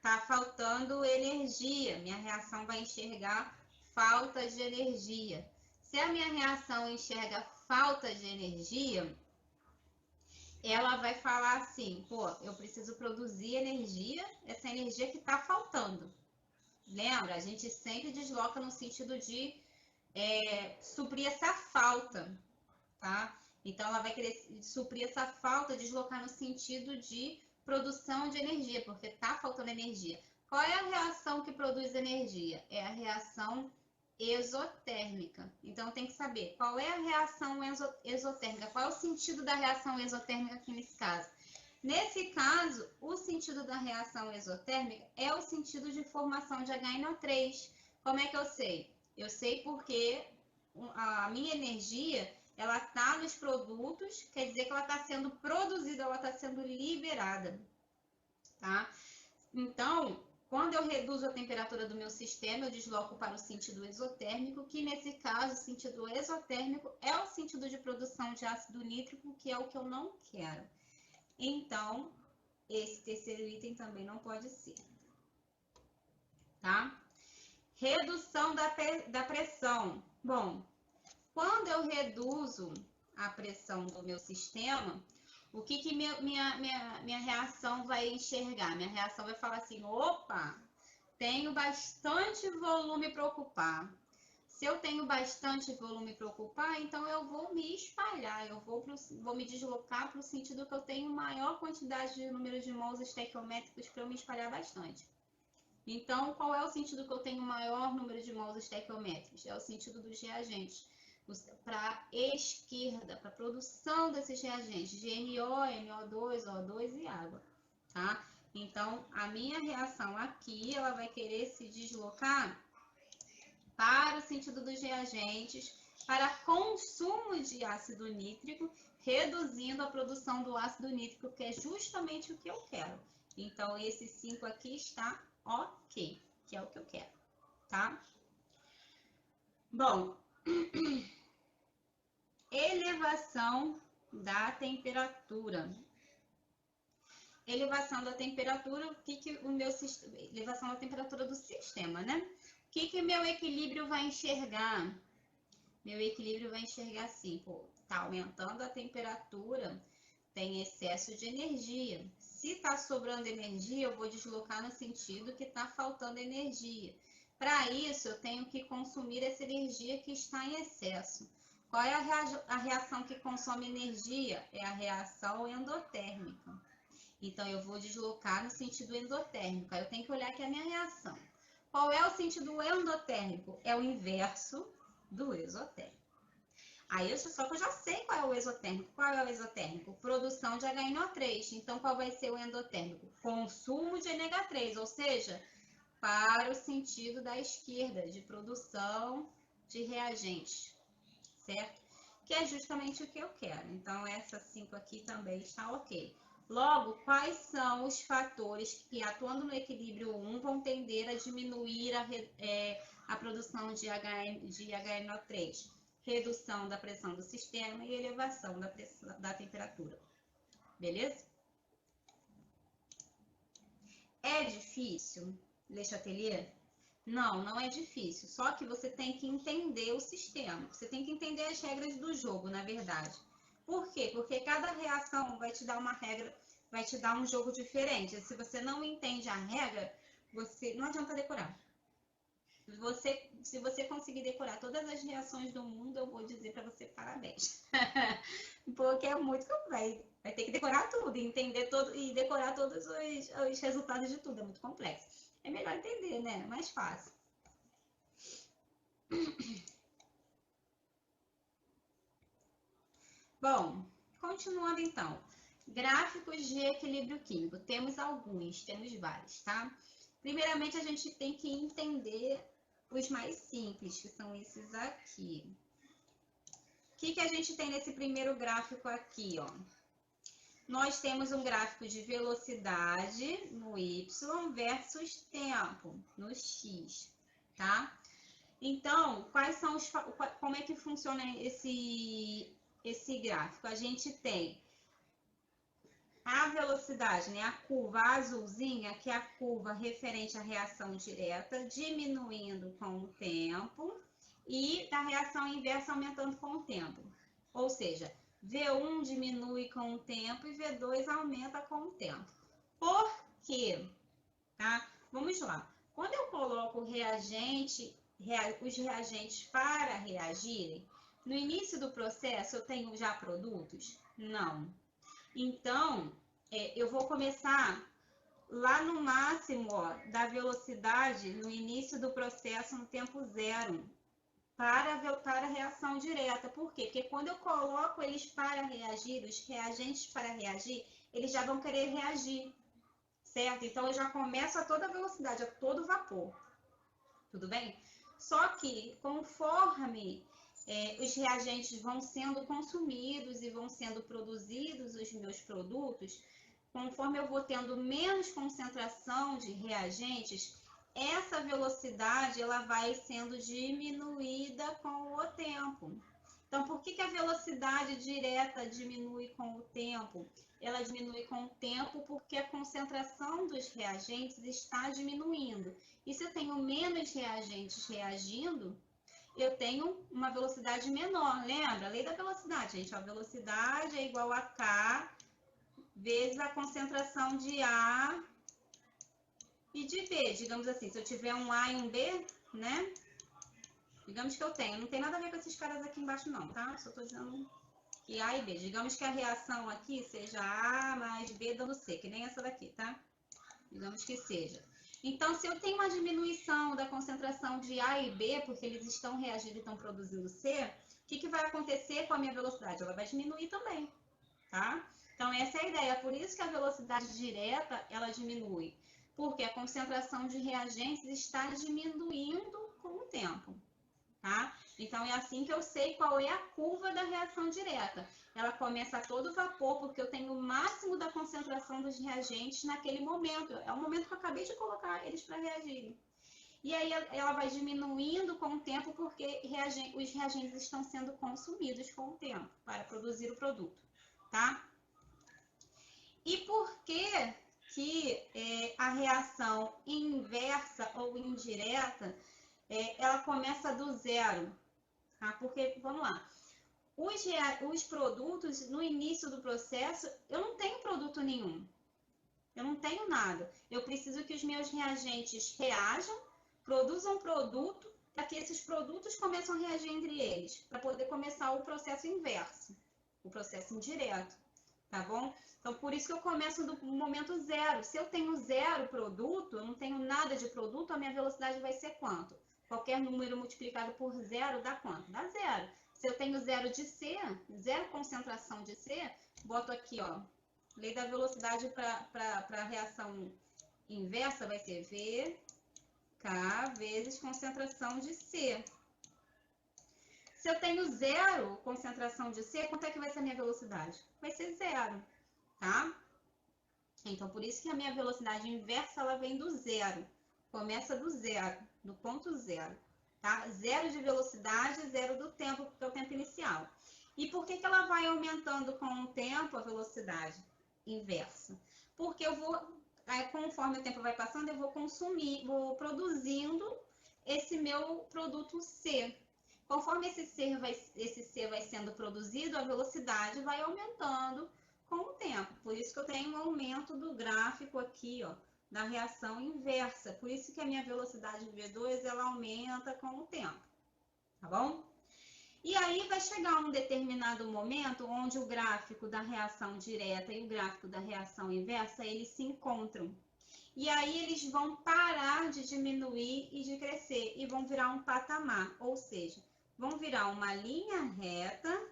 tá faltando energia. Minha reação vai enxergar falta de energia. Se a minha reação enxerga falta de energia, ela vai falar assim, pô, eu preciso produzir energia, essa energia que tá faltando. Lembra? A gente sempre desloca no sentido de suprir essa falta, tá? Então, ela vai querer suprir essa falta, deslocar no sentido de produção de energia, porque tá faltando energia. Qual é a reação que produz energia? É a reação exotérmica. Então, tem que saber qual é a reação exotérmica, qual é o sentido da reação exotérmica aqui nesse caso. Nesse caso, o sentido da reação exotérmica é o sentido de formação de HNO3. Como é que eu sei? Eu sei porque a minha energia, ela está nos produtos, quer dizer que ela está sendo produzida, ela está sendo liberada, tá? Então, quando eu reduzo a temperatura do meu sistema, eu desloco para o sentido exotérmico, que nesse caso, o sentido exotérmico é o sentido de produção de ácido nítrico, que é o que eu não quero. Então, esse terceiro item também não pode ser, tá? Redução da pressão. Bom, quando eu reduzo a pressão do meu sistema, o que minha reação vai enxergar? Minha reação vai falar assim, opa, tenho bastante volume para ocupar. Se eu tenho bastante volume para ocupar, então eu vou me espalhar, eu vou me deslocar para o sentido que eu tenho maior quantidade de número de mols estequiométricos para eu me espalhar bastante. Então, qual é o sentido que eu tenho maior número de mols estequiométricos? É o sentido dos reagentes. Para a esquerda, para a produção desses reagentes, de NO, NO2, O2 e água, tá? Então, a minha reação aqui, ela vai querer se deslocar para o sentido dos reagentes, para consumo de ácido nítrico, reduzindo a produção do ácido nítrico, que é justamente o que eu quero. Então, esse 5 aqui está ok, que é o que eu quero, tá? Bom, elevação da temperatura. Elevação da temperatura, elevação da temperatura do sistema, né? O que meu equilíbrio vai enxergar? Meu equilíbrio vai enxergar assim, pô, tá aumentando a temperatura, tem excesso de energia. Se tá sobrando energia, eu vou deslocar no sentido que tá faltando energia. Para isso, eu tenho que consumir essa energia que está em excesso. Qual é a reação que consome energia? É a reação endotérmica. Então, eu vou deslocar no sentido endotérmico. Aí eu tenho que olhar aqui a minha reação. Qual é o sentido endotérmico? É o inverso do exotérmico. Aí, só que eu já sei qual é o exotérmico. Qual é o exotérmico? Produção de HNO3. Então, qual vai ser o endotérmico? Consumo de NH3, ou seja, para o sentido da esquerda, de produção de reagentes, certo? Que é justamente o que eu quero. Então, essa 5 aqui também está ok. Logo, quais são os fatores que, atuando no equilíbrio 1, vão tender a diminuir a produção de HNO3? Redução da pressão do sistema e elevação da temperatura. Beleza? É difícil, Le Chatelier? Não, não é difícil. Só que você tem que entender o sistema. Você tem que entender as regras do jogo, na verdade. Por quê? Porque cada reação vai te dar uma regra, vai te dar um jogo diferente. Se você não entende a regra, não adianta decorar. Se você conseguir decorar todas as reações do mundo, eu vou dizer para você parabéns. Porque é muito complexo. Vai ter que decorar tudo, entender todo e decorar todos os resultados de tudo. É muito complexo. É melhor entender, né? É mais fácil. Bom, continuando então. Gráficos de equilíbrio químico. Temos alguns, temos vários, tá? Primeiramente, a gente tem que entender os mais simples, que são esses aqui. O que a gente tem nesse primeiro gráfico aqui, ó? Nós temos um gráfico de velocidade no Y versus tempo no X, tá? Então, como é que funciona esse gráfico? A gente tem a velocidade, né? A curva azulzinha, que é a curva referente à reação direta, diminuindo com o tempo, e da reação inversa aumentando com o tempo. Ou seja, V1 diminui com o tempo e V2 aumenta com o tempo. Por quê? Tá? Vamos lá. Quando eu coloco o reagente os reagentes para reagirem? No início do processo, eu tenho já produtos? Não. Então, eu vou começar lá no máximo, ó, da velocidade no início do processo no tempo zero, para a reação direta. Por quê? Porque quando eu coloco eles para reagir, os reagentes para reagir, eles já vão querer reagir, certo? Então, eu já começo a toda velocidade, a todo vapor. Tudo bem? Só que, conforme os reagentes vão sendo consumidos e vão sendo produzidos os meus produtos, conforme eu vou tendo menos concentração de reagentes, essa velocidade ela vai sendo diminuída com o tempo. Então, por que a velocidade direta diminui com o tempo? Ela diminui com o tempo porque a concentração dos reagentes está diminuindo. E se eu tenho menos reagentes reagindo, eu tenho uma velocidade menor. Lembra? A lei da velocidade, gente. A velocidade é igual a K vezes a concentração de A e de B. Digamos assim, se eu tiver um A e um B, né? Digamos que eu tenho. Não tem nada a ver com esses caras aqui embaixo, não, tá? Só tô dizendo que A e B. Digamos que a reação aqui seja A mais B dando C, que nem essa daqui, tá? Digamos que seja. Então, se eu tenho uma diminuição da concentração de A e B, porque eles estão reagindo e estão produzindo C, o que vai acontecer com a minha velocidade? Ela vai diminuir também, tá? Então, essa é a ideia. Por isso que a velocidade direta, ela diminui. Porque a concentração de reagentes está diminuindo com o tempo, tá? Então, é assim que eu sei qual é a curva da reação direta. Ela começa a todo vapor, porque eu tenho o máximo da concentração dos reagentes naquele momento. É o momento que eu acabei de colocar eles para reagirem. E aí ela vai diminuindo com o tempo, porque os reagentes estão sendo consumidos com o tempo para produzir o produto, tá? E por que a reação inversa ou indireta, ela começa do zero? Tá? Porque, vamos lá, os produtos, no início do processo, eu não tenho produto nenhum. Eu não tenho nada. Eu preciso que os meus reagentes reajam, produzam produto, para que esses produtos comecem a reagir entre eles, para poder começar o processo inverso, o processo indireto, tá bom? Então, por isso que eu começo do momento zero. Se eu tenho zero produto, eu não tenho nada de produto, a minha velocidade vai ser quanto? Qualquer número multiplicado por zero dá quanto? Dá zero. Se eu tenho zero de C, zero concentração de C, boto aqui, ó, lei da velocidade para a reação inversa vai ser VK vezes concentração de C. Se eu tenho zero concentração de C, quanto é que vai ser a minha velocidade? Vai ser zero, tá? Então, por isso que a minha velocidade inversa, ela vem do zero. Começa do zero, do ponto zero, tá? Zero de velocidade, zero do tempo, porque é o tempo inicial. E por que ela vai aumentando com o tempo a velocidade inversa? Porque eu vou, conforme o tempo vai passando, eu vou produzindo esse meu produto C. Conforme esse C vai sendo produzido, a velocidade vai aumentando com o tempo. Por isso que eu tenho um aumento do gráfico aqui, ó, da reação inversa. Por isso que a minha velocidade V2 ela aumenta com o tempo, tá bom? E aí vai chegar um determinado momento onde o gráfico da reação direta e o gráfico da reação inversa, eles se encontram. E aí eles vão parar de diminuir e de crescer e vão virar um patamar, ou seja, vão virar uma linha reta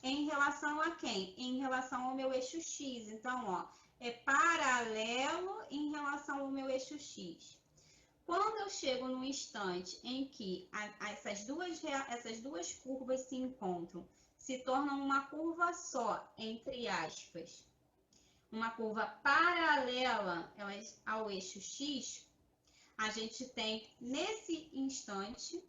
em relação a quem? Em relação ao meu eixo X. Então, ó, é paralelo em relação ao meu eixo X. Quando eu chego num instante em que essas duas curvas se encontram, se tornam uma curva só, entre aspas, uma curva paralela ao eixo X, a gente tem, nesse instante,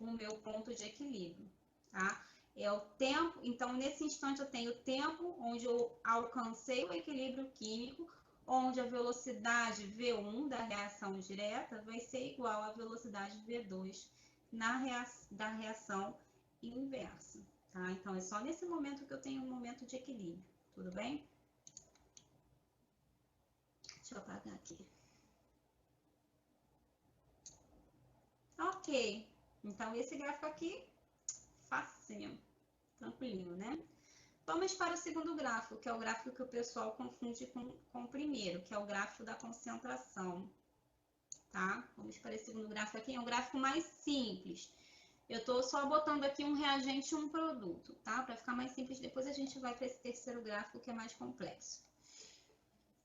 o meu ponto de equilíbrio, tá? É o tempo, então nesse instante eu tenho o tempo onde eu alcancei o equilíbrio químico, onde a velocidade V1 da reação direta vai ser igual à velocidade V2 da reação inversa, tá? Então é só nesse momento que eu tenho um momento de equilíbrio, tudo bem? Deixa eu apagar aqui. Ok. ok. Então, esse gráfico aqui, facinho, tranquilinho, né? Vamos para o segundo gráfico, que é o gráfico que o pessoal confunde com o primeiro, que é o gráfico da concentração, tá? Vamos para esse segundo gráfico aqui, é um gráfico mais simples. Eu estou só botando aqui um reagente e um produto, tá? Para ficar mais simples, depois a gente vai para esse terceiro gráfico que é mais complexo.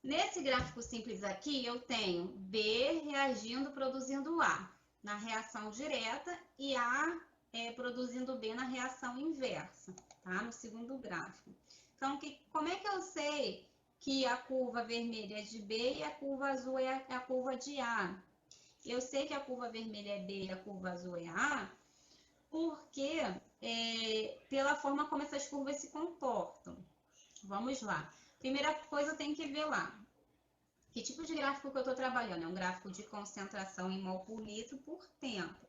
Nesse gráfico simples aqui, eu tenho B reagindo, produzindo A na reação direta e A produzindo B na reação inversa, tá? No segundo gráfico. Então, como é que eu sei que a curva vermelha é de B e a curva azul é a curva de A? Eu sei que a curva vermelha é B e a curva azul é A, porque pela forma como essas curvas se comportam. Vamos lá. Primeira coisa, eu tenho que ver lá. Que tipo de gráfico que eu estou trabalhando? É um gráfico de concentração em mol por litro por tempo.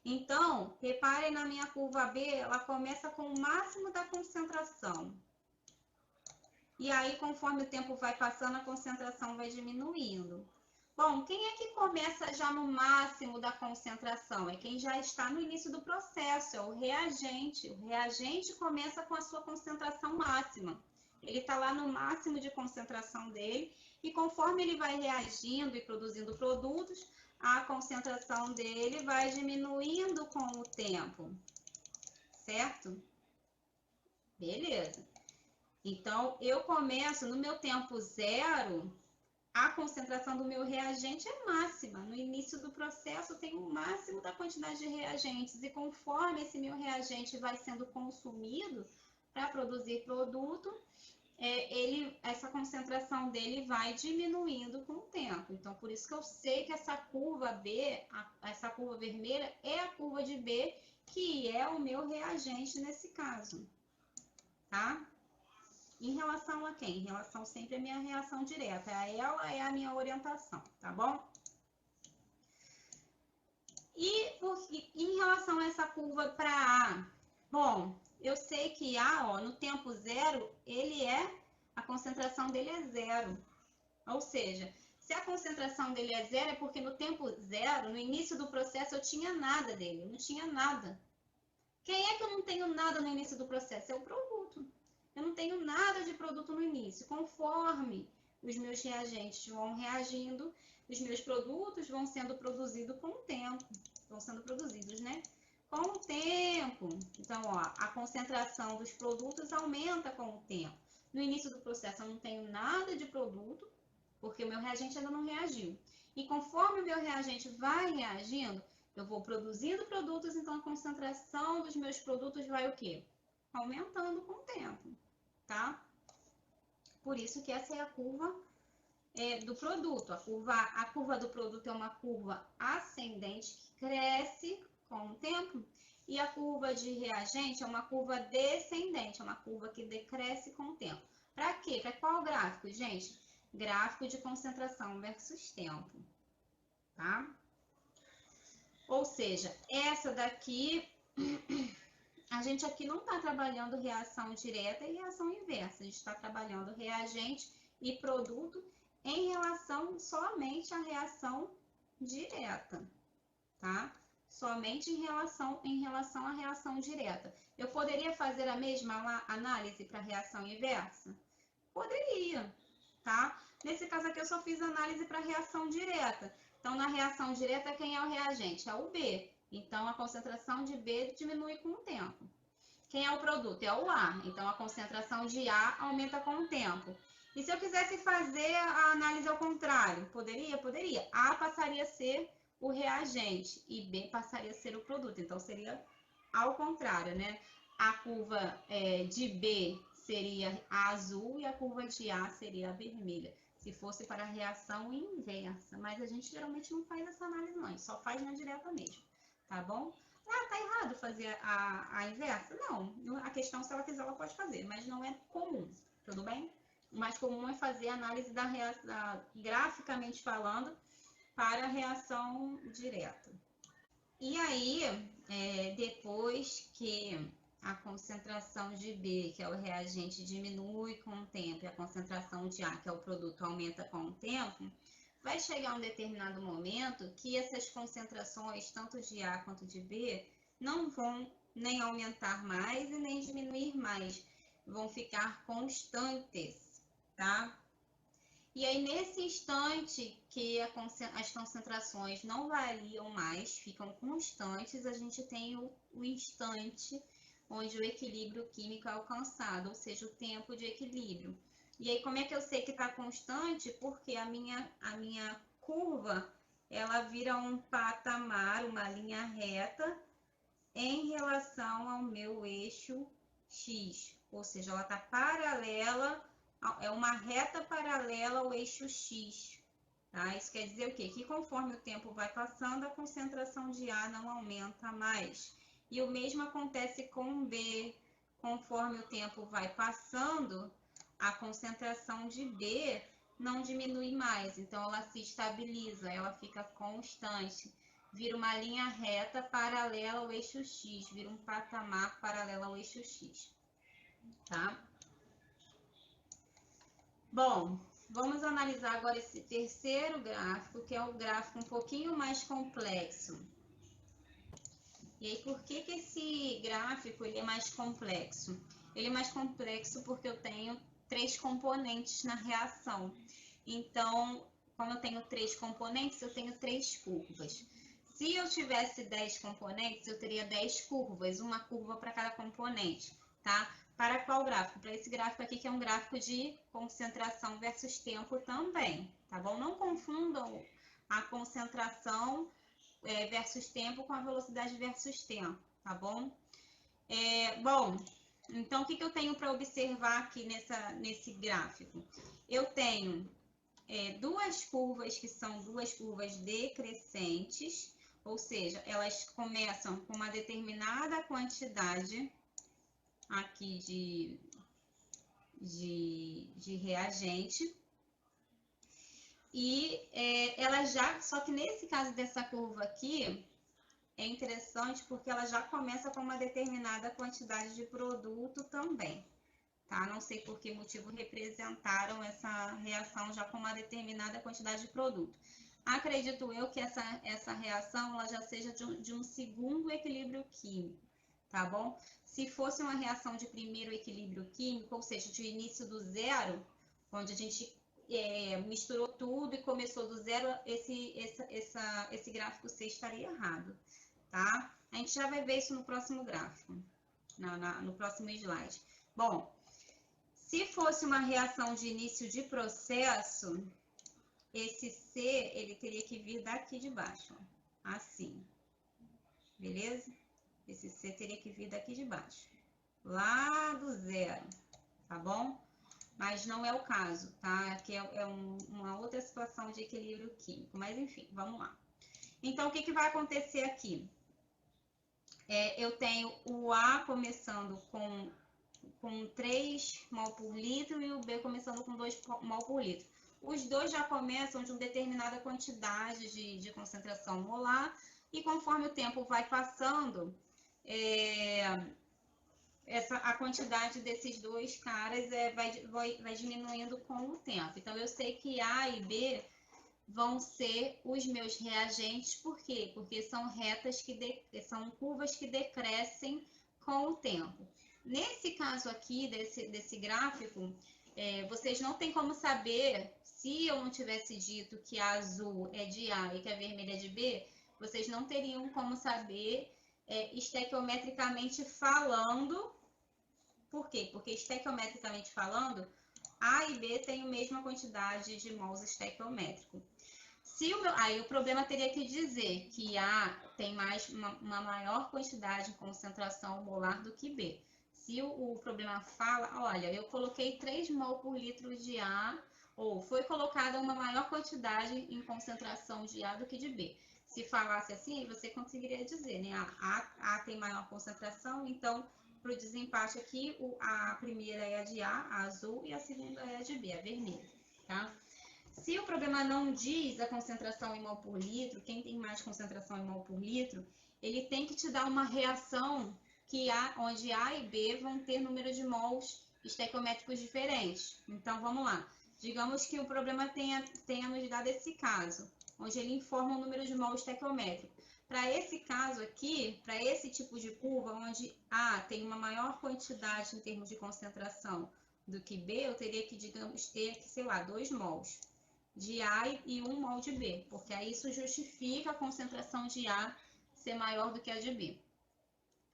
Então, reparem na minha curva B, ela começa com o máximo da concentração. E aí, conforme o tempo vai passando, a concentração vai diminuindo. Bom, quem é que começa já no máximo da concentração? É quem já está no início do processo, é o reagente. O reagente começa com a sua concentração máxima. Ele está lá no máximo de concentração dele e conforme ele vai reagindo e produzindo produtos, a concentração dele vai diminuindo com o tempo, certo? Beleza. Então, eu começo no meu tempo zero, a concentração do meu reagente é máxima. No início do processo, eu tenho o máximo da quantidade de reagentes e conforme esse meu reagente vai sendo consumido para produzir produto, essa concentração dele vai diminuindo com o tempo. Então, por isso que eu sei que essa curva B, essa curva vermelha, é a curva de B, que é o meu reagente nesse caso, tá? Em relação a quem? Em relação sempre à minha reação direta. Ela é a minha orientação, tá bom? E em relação a essa curva para A, bom, eu sei que A, ó, no tempo zero, a concentração dele é zero. Ou seja, se a concentração dele é zero, é porque no tempo zero, no início do processo, eu tinha nada dele, eu não tinha nada. Quem é que eu não tenho nada no início do processo? É o produto. Eu não tenho nada de produto no início. Conforme os meus reagentes vão reagindo, os meus produtos vão sendo produzidos com o tempo. Vão sendo produzidos, né? Com o tempo. Então, ó, a concentração dos produtos aumenta com o tempo. No início do processo, eu não tenho nada de produto, porque o meu reagente ainda não reagiu. E conforme o meu reagente vai reagindo, eu vou produzindo produtos, então a concentração dos meus produtos vai o quê? Aumentando com o tempo, tá? Por isso que essa é a curva do produto. A curva do produto é uma curva ascendente que cresce com o tempo. E a curva de reagente é uma curva descendente, é uma curva que decresce com o tempo. Para quê? Para qual gráfico, gente? Gráfico de concentração versus tempo, tá? Ou seja, essa daqui, a gente aqui não está trabalhando reação direta e reação inversa. A gente está trabalhando reagente e produto em relação somente à reação direta, tá? Somente em relação à reação direta. Eu poderia fazer a mesma análise para reação inversa? Poderia, tá? Nesse caso aqui eu só fiz análise para reação direta. Então, na reação direta, quem é o reagente? É o B. Então, a concentração de B diminui com o tempo. Quem é o produto? É o A. Então, a concentração de A aumenta com o tempo. E se eu quisesse fazer a análise ao contrário? Poderia? Poderia. A passaria a ser o reagente e B passaria a ser o produto. Então, seria ao contrário, né? A curva de B seria a azul e a curva de A seria a vermelha, se fosse para a reação inversa. Mas a gente geralmente não faz essa análise não, a gente só faz na direta mesmo, tá bom? Ah, tá errado fazer a inversa? Não, a questão se ela quiser ela pode fazer, mas não é comum, tudo bem? O mais comum é fazer a análise graficamente falando para a reação direta. E aí, depois que a concentração de B, que é o reagente, diminui com o tempo, e a concentração de A, que é o produto, aumenta com o tempo, vai chegar um determinado momento que essas concentrações, tanto de A quanto de B, não vão nem aumentar mais e nem diminuir mais, vão ficar constantes, tá? E aí, nesse instante que as concentrações não variam mais, ficam constantes, a gente tem o instante onde o equilíbrio químico é alcançado, ou seja, o tempo de equilíbrio. E aí, como é que eu sei que está constante? Porque a minha curva, ela vira um patamar, uma linha reta, em relação ao meu eixo X. Ou seja, ela está paralela, é uma reta paralela ao eixo X. Tá? Isso quer dizer o quê? Que conforme o tempo vai passando, a concentração de A não aumenta mais. E o mesmo acontece com B. Conforme o tempo vai passando, a concentração de B não diminui mais. Então, ela se estabiliza, ela fica constante. Vira uma linha reta paralela ao eixo X. Vira um patamar paralelo ao eixo X. Tá? Bom, vamos analisar agora esse terceiro gráfico, que é um gráfico um pouquinho mais complexo. E aí, por que esse gráfico ele é mais complexo? Ele é mais complexo porque eu tenho 3 componentes na reação. Então, como eu tenho 3 componentes, eu tenho 3 curvas. Se eu tivesse 10 componentes, eu teria 10 curvas, uma curva para cada componente, tá? Para qual gráfico? Para esse gráfico aqui, que é um gráfico de concentração versus tempo também, tá bom? Não confundam a concentração versus tempo com a velocidade versus tempo, tá bom? Bom, então o que eu tenho para observar aqui nesse gráfico? Eu tenho duas curvas que são duas curvas decrescentes, ou seja, elas começam com uma determinada quantidade aqui de reagente. E ela já, só que nesse caso dessa curva aqui, é interessante porque ela já começa com uma determinada quantidade de produto também, tá? Não sei por que motivo representaram essa reação já com uma determinada quantidade de produto. Acredito eu que essa reação ela já seja de um segundo equilíbrio químico, tá bom? Se fosse uma reação de primeiro equilíbrio químico, ou seja, de início do zero, onde a gente misturou tudo e começou do zero, esse gráfico C estaria errado, tá? A gente já vai ver isso no próximo gráfico, no próximo slide. Bom, se fosse uma reação de início de processo, esse C, ele teria que vir daqui de baixo, ó, assim, beleza? Esse C teria que vir daqui de baixo, lá do zero, tá bom? Mas não é o caso, tá? Aqui é uma outra situação de equilíbrio químico, mas enfim, vamos lá. Então, o que vai acontecer aqui? Eu tenho o A começando com 3 mol por litro e o B começando com 2 mol por litro. Os dois já começam de uma determinada quantidade de concentração molar e conforme o tempo vai passando, a quantidade desses dois caras vai diminuindo com o tempo. Então, eu sei que A e B vão ser os meus reagentes, por quê? Porque são são curvas que decrescem com o tempo. Nesse caso aqui, desse gráfico, vocês não têm como saber, se eu não tivesse dito que a azul é de A e que a vermelha é de B, vocês não teriam como saber estequiometricamente falando. Por quê? Porque estequiometricamente falando, A e B têm a mesma quantidade de mols estequiométrico. Aí o problema teria que dizer que A tem uma maior quantidade de concentração molar do que B. Se o problema fala, olha, eu coloquei 3 mol por litro de A, ou foi colocada uma maior quantidade em concentração de A do que de B. Se falasse assim, você conseguiria dizer, né? A tem maior concentração, então, para o desempate aqui, a primeira é a de a azul, e a segunda é a de B, a vermelha, tá? Se o problema não diz a concentração em mol por litro, quem tem mais concentração em mol por litro, ele tem que te dar uma reação onde A e B vão ter número de mols estequiométricos diferentes. Então, vamos lá. Digamos que o problema tenha nos dado esse caso, onde ele informa o número de mol estequiométrico. Para esse caso aqui, para esse tipo de curva, onde A tem uma maior quantidade em termos de concentração do que B, eu teria que, digamos, ter, sei lá, 2 mols de A e 1 mol de B, porque aí isso justifica a concentração de A ser maior do que a de B,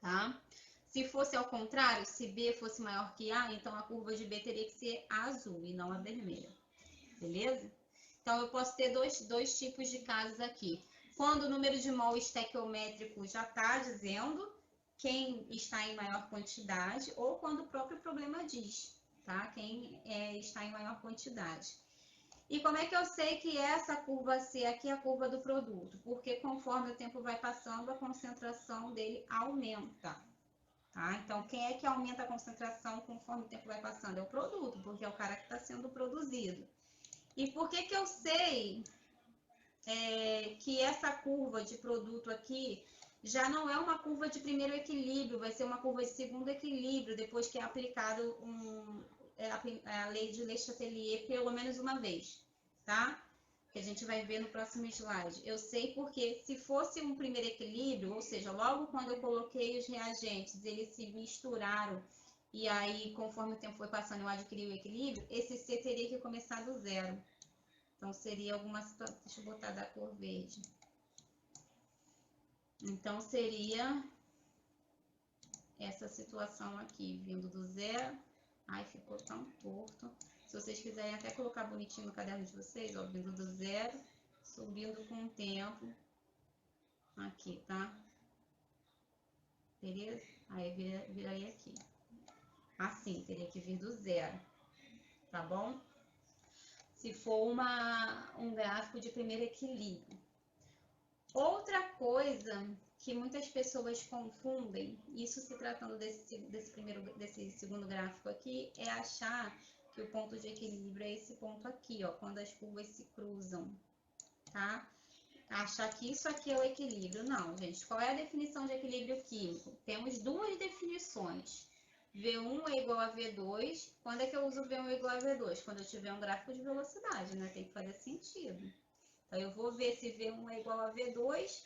tá? Se fosse ao contrário, se B fosse maior que A, então a curva de B teria que ser a azul e não a vermelha, beleza? Então, eu posso ter dois tipos de casos aqui. Quando o número de mol estequiométrico já está dizendo quem está em maior quantidade, ou quando o próprio problema diz, tá? Quem está em maior quantidade. E como é que eu sei que essa curva C aqui é a curva do produto? Porque conforme o tempo vai passando, a concentração dele aumenta. Tá? Então, quem é que aumenta a concentração conforme o tempo vai passando? É o produto, porque é o cara que está sendo produzido. E por que eu sei que essa curva de produto aqui já não é uma curva de primeiro equilíbrio, vai ser uma curva de segundo equilíbrio, depois que é aplicado a lei de Le Chatelier pelo menos uma vez, tá? Que a gente vai ver no próximo slide. Eu sei porque se fosse um primeiro equilíbrio, ou seja, logo quando eu coloquei os reagentes, eles se misturaram, e aí, conforme o tempo foi passando, eu adquiri o equilíbrio, esse C teria que começar do zero. Então, seria alguma situação... Deixa eu botar da cor verde. Então, seria essa situação aqui, vindo do zero. Ai, ficou tão torto. Se vocês quiserem até colocar bonitinho no caderno de vocês, ó, vindo do zero, subindo com o tempo. Aqui, tá? Beleza? Aí, viraria aqui. Assim, teria que vir do zero. Tá bom? Se for um gráfico de primeiro equilíbrio. Outra coisa que muitas pessoas confundem, isso se tratando desse segundo gráfico aqui, é achar que o ponto de equilíbrio é esse ponto aqui, ó, quando as curvas se cruzam, tá? Achar que isso aqui é o equilíbrio. Não, gente. Qual é a definição de equilíbrio químico? Temos duas definições. V1 é igual a V2. Quando é que eu uso V1 igual a V2? Quando eu tiver um gráfico de velocidade, né? Tem que fazer sentido. Então, eu vou ver se V1 é igual a V2.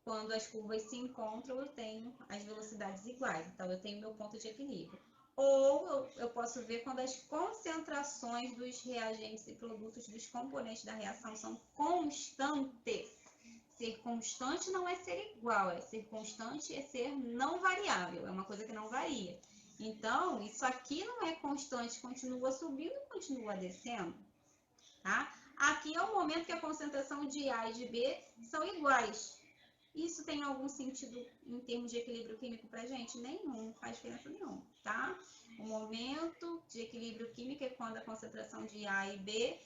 Quando as curvas se encontram, eu tenho as velocidades iguais. Então, eu tenho meu ponto de equilíbrio. Ou eu posso ver quando as concentrações dos reagentes e produtos dos componentes da reação são constantes. Ser constante não é ser igual, ser constante é ser não variável, é uma coisa que não varia. Então, isso aqui não é constante, continua subindo, continua descendo, tá? Aqui é o momento que a concentração de A e de B são iguais. Isso tem algum sentido em termos de equilíbrio químico pra gente? Nenhum, não faz diferença nenhuma, tá? O momento de equilíbrio químico é quando a concentração de A e B,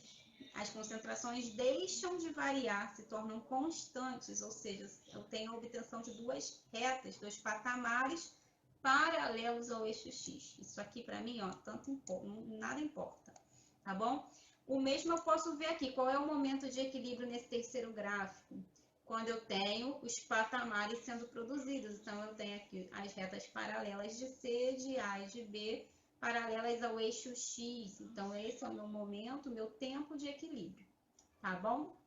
as concentrações deixam de variar, se tornam constantes, ou seja, eu tenho a obtenção de duas retas, dois patamares paralelos ao eixo X. Isso aqui para mim, ó, nada importa, tá bom? O mesmo eu posso ver aqui, qual é o momento de equilíbrio nesse terceiro gráfico? Quando eu tenho os patamares sendo produzidos. Então, eu tenho aqui as retas paralelas de C, de A e de B, paralelas ao eixo X. Então, esse é o meu momento, meu tempo de equilíbrio. Tá bom?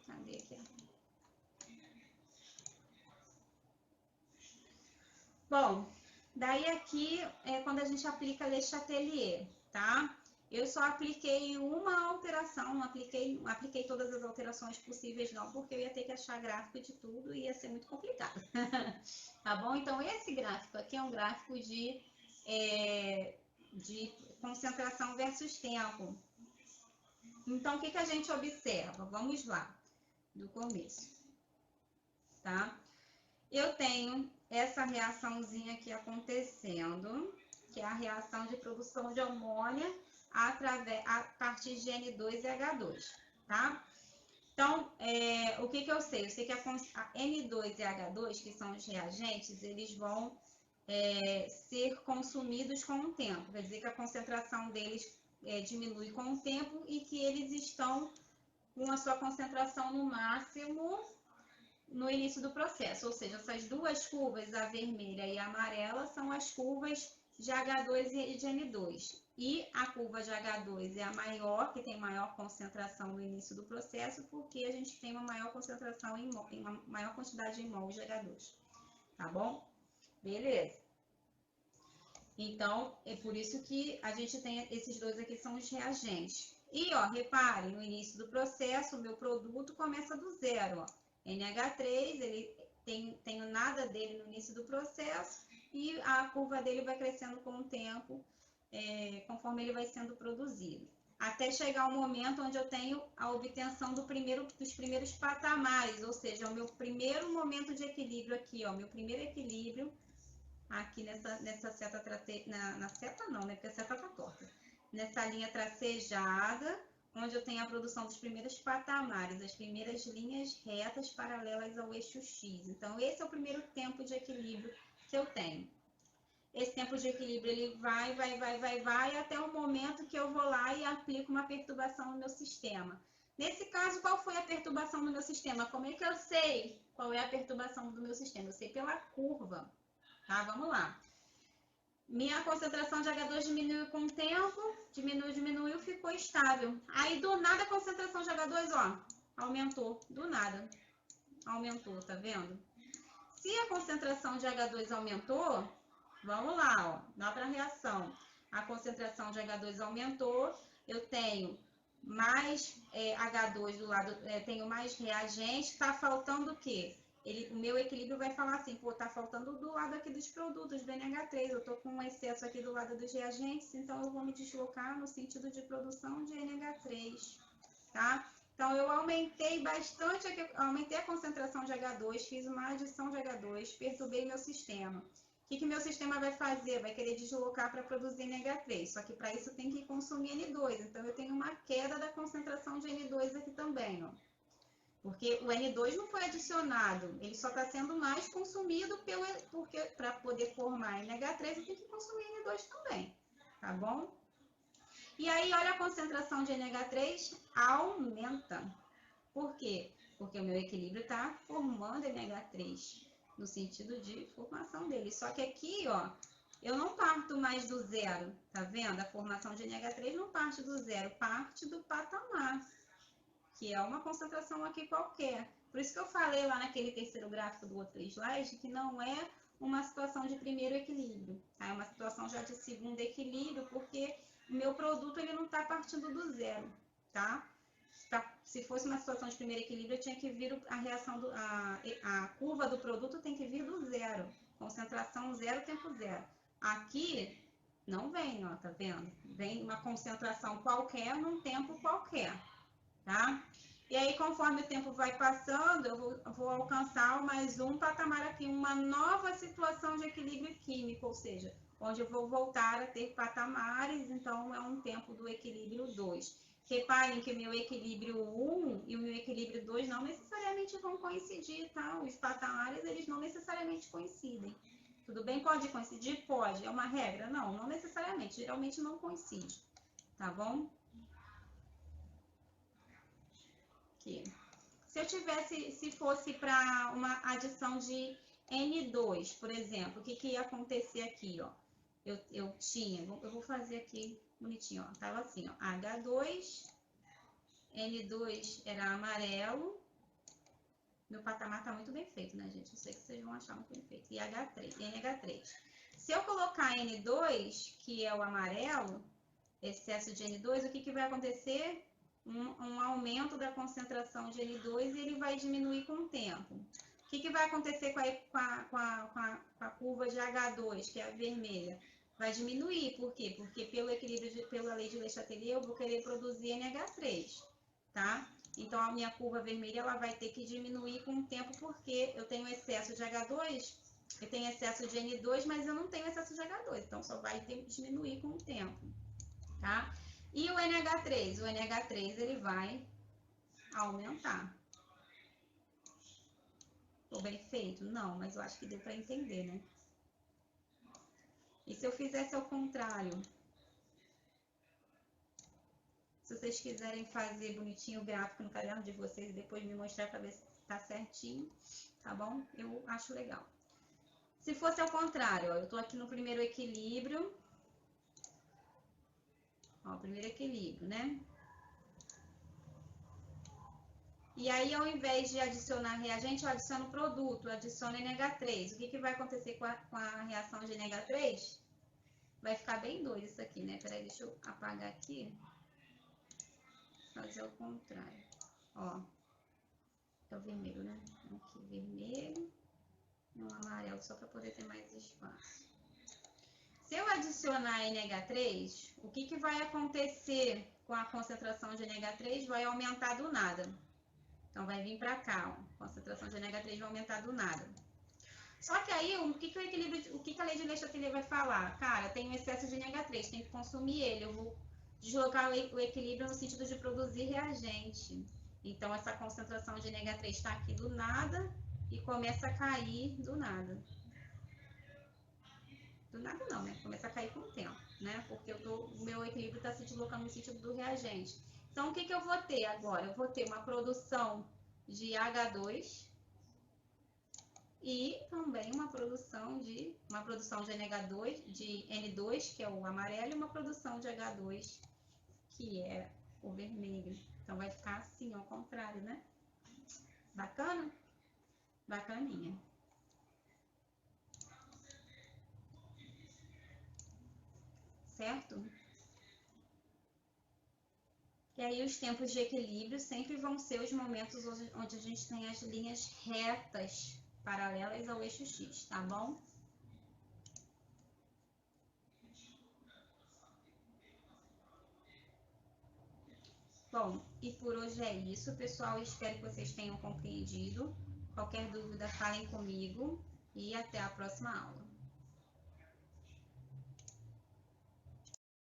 Cadê aqui? Bom, daí aqui é quando a gente aplica Le Chatelier, tá? Eu só apliquei uma alteração, não apliquei todas as alterações possíveis não, porque eu ia ter que achar gráfico de tudo e ia ser muito complicado. Tá bom? Então, esse gráfico aqui é um gráfico de concentração versus tempo. Então, o que a gente observa? Vamos lá, do começo, tá? Eu tenho essa reaçãozinha aqui acontecendo, que é a reação de produção de amônia a partir de N2 e H2, tá? Então, o que eu sei? Eu sei que a N2 e H2, que são os reagentes, eles vão ser consumidos com o tempo. Quer dizer que a concentração deles diminui com o tempo e que eles estão com a sua concentração no máximo no início do processo. Ou seja, essas duas curvas, a vermelha e a amarela, são as curvas de H2 e de N2. E a curva de H2 é a maior, que tem maior concentração no início do processo, porque a gente tem uma maior concentração uma maior quantidade em mols de H2. Tá bom? Beleza. Então, é por isso que a gente tem esses dois aqui, são os reagentes. E, ó, reparem, no início do processo, o meu produto começa do zero, ó. NH3, ele tem nada dele no início do processo e a curva dele vai crescendo com o tempo, conforme ele vai sendo produzido. Até chegar o momento onde eu tenho a obtenção dos primeiros patamares, ou seja, o meu primeiro momento de equilíbrio aqui, ó, meu primeiro equilíbrio aqui nessa seta na seta não, né? Porque a seta tá torta. Nessa linha tracejada, onde eu tenho a produção dos primeiros patamares, as primeiras linhas retas paralelas ao eixo X. Então, esse é o primeiro tempo de equilíbrio que eu tenho. Esse tempo de equilíbrio, ele vai, até o momento que eu vou lá e aplico uma perturbação no meu sistema. Nesse caso, qual foi a perturbação no meu sistema? Como é que eu sei qual é a perturbação do meu sistema? Eu sei pela curva. Tá, vamos lá. Minha concentração de H2 diminuiu com o tempo, diminuiu, ficou estável. Aí, do nada, a concentração de H2, ó, aumentou. Do nada, aumentou, tá vendo? Se a concentração de H2 aumentou, vamos lá, ó, dá para reação. A concentração de H2 aumentou, eu tenho mais H2 do lado, tenho mais reagente, tá faltando o quê? O meu equilíbrio vai falar assim, pô, tá faltando do lado aqui dos produtos, do NH3, eu tô com um excesso aqui do lado dos reagentes, então eu vou me deslocar no sentido de produção de NH3, tá? Então, eu aumentei bastante, aumentei a concentração de H2, fiz uma adição de H2, perturbei meu sistema. O que meu sistema vai fazer? Vai querer deslocar para produzir NH3, só que para isso tem que consumir N2, então eu tenho uma queda da concentração de N2 aqui também, ó. Porque o N2 não foi adicionado, ele só está sendo mais consumido porque para poder formar NH3 eu tenho que consumir N2 também, tá bom? E aí, olha a concentração de NH3 aumenta. Por quê? Porque o meu equilíbrio está formando NH3, no sentido de formação dele. Só que aqui, ó, eu não parto mais do zero, tá vendo? A formação de NH3 não parte do zero, parte do patamar, que é uma concentração aqui qualquer. Por isso que eu falei lá naquele terceiro gráfico do outro slide, que não é uma situação de primeiro equilíbrio, tá? É uma situação já de segundo equilíbrio, porque o meu produto ele não está partindo do zero, tá? Se fosse uma situação de primeiro equilíbrio, eu tinha que vir a curva do produto tem que vir do zero, concentração zero, tempo zero. Aqui não vem, ó, tá vendo? Vem uma concentração qualquer num tempo qualquer, tá? E aí, conforme o tempo vai passando, eu vou alcançar mais um patamar aqui, uma nova situação de equilíbrio químico, ou seja, onde eu vou voltar a ter patamares, então é um tempo do equilíbrio 2. Reparem que o meu equilíbrio 1 e o meu equilíbrio 2 não necessariamente vão coincidir, tá? Os patamares, eles não necessariamente coincidem. Tudo bem? Pode coincidir? Pode. É uma regra? Não, não necessariamente. Geralmente não coincide, tá bom? Aqui. Se fosse para uma adição de N2, por exemplo, o que ia acontecer aqui, ó? Eu vou fazer aqui bonitinho, ó. Tava assim, ó, H2, N2 era amarelo. Meu patamar tá muito bem feito, né, gente? Eu sei que vocês vão achar muito bem feito. E NH3. Se eu colocar N2, que é o amarelo, excesso de N2, o que vai acontecer? Um aumento da concentração de N2 e ele vai diminuir com o tempo. O que vai acontecer com a curva de H2, que é a vermelha? Vai diminuir, por quê? Porque pela lei de Le Chatelier, eu vou querer produzir NH3, tá? Então, a minha curva vermelha ela vai ter que diminuir com o tempo, porque eu tenho excesso de H2, eu tenho excesso de N2, mas eu não tenho excesso de H2, então só vai diminuir com o tempo, tá? E o NH3? O NH3 ele vai aumentar. Ficou bem feito? Não, mas eu acho que deu para entender, né? E se eu fizesse ao contrário? Se vocês quiserem fazer bonitinho o gráfico no caderno de vocês e depois me mostrar para ver se está certinho, tá bom? Eu acho legal. Se fosse ao contrário, ó, eu tô aqui no primeiro equilíbrio. Ó, primeiro equilíbrio, né? E aí, ao invés de adicionar reagente, eu adiciono produto, eu adiciono NH3. O que, que vai acontecer com a reação de NH3? Vai ficar bem doido isso aqui, né? Peraí, deixa eu apagar aqui. Fazer o contrário. Ó, é o vermelho, né? Aqui, vermelho e um amarelo, só para poder ter mais espaço. Se eu adicionar NH3, o que, que vai acontecer com a concentração de NH3? Vai aumentar do nada. Então, vai vir para cá, ó. A concentração de NH3 vai aumentar do nada. Só que aí, o que a lei de Le-Chatelier vai falar? Cara, tem um excesso de NH3, tem que consumir ele. Eu vou deslocar o equilíbrio no sentido de produzir reagente. Então, essa concentração de NH3 está aqui do nada e começa a cair do nada. Do nada não, né? Começa a cair com o tempo, né? Porque o meu equilíbrio está se deslocando no sentido do reagente. Então, o que, que eu vou ter agora? Eu vou ter uma produção de H2 e também uma produção de NH2, de N2, que é o amarelo, e uma produção de H2, que é o vermelho. Então, vai ficar assim, ao contrário, né? Bacana? Bacaninha. Certo? E aí os tempos de equilíbrio sempre vão ser os momentos onde a gente tem as linhas retas paralelas ao eixo X, tá bom? Bom, e por hoje é isso, pessoal. Espero que vocês tenham compreendido. Qualquer dúvida, falem comigo e até a próxima aula.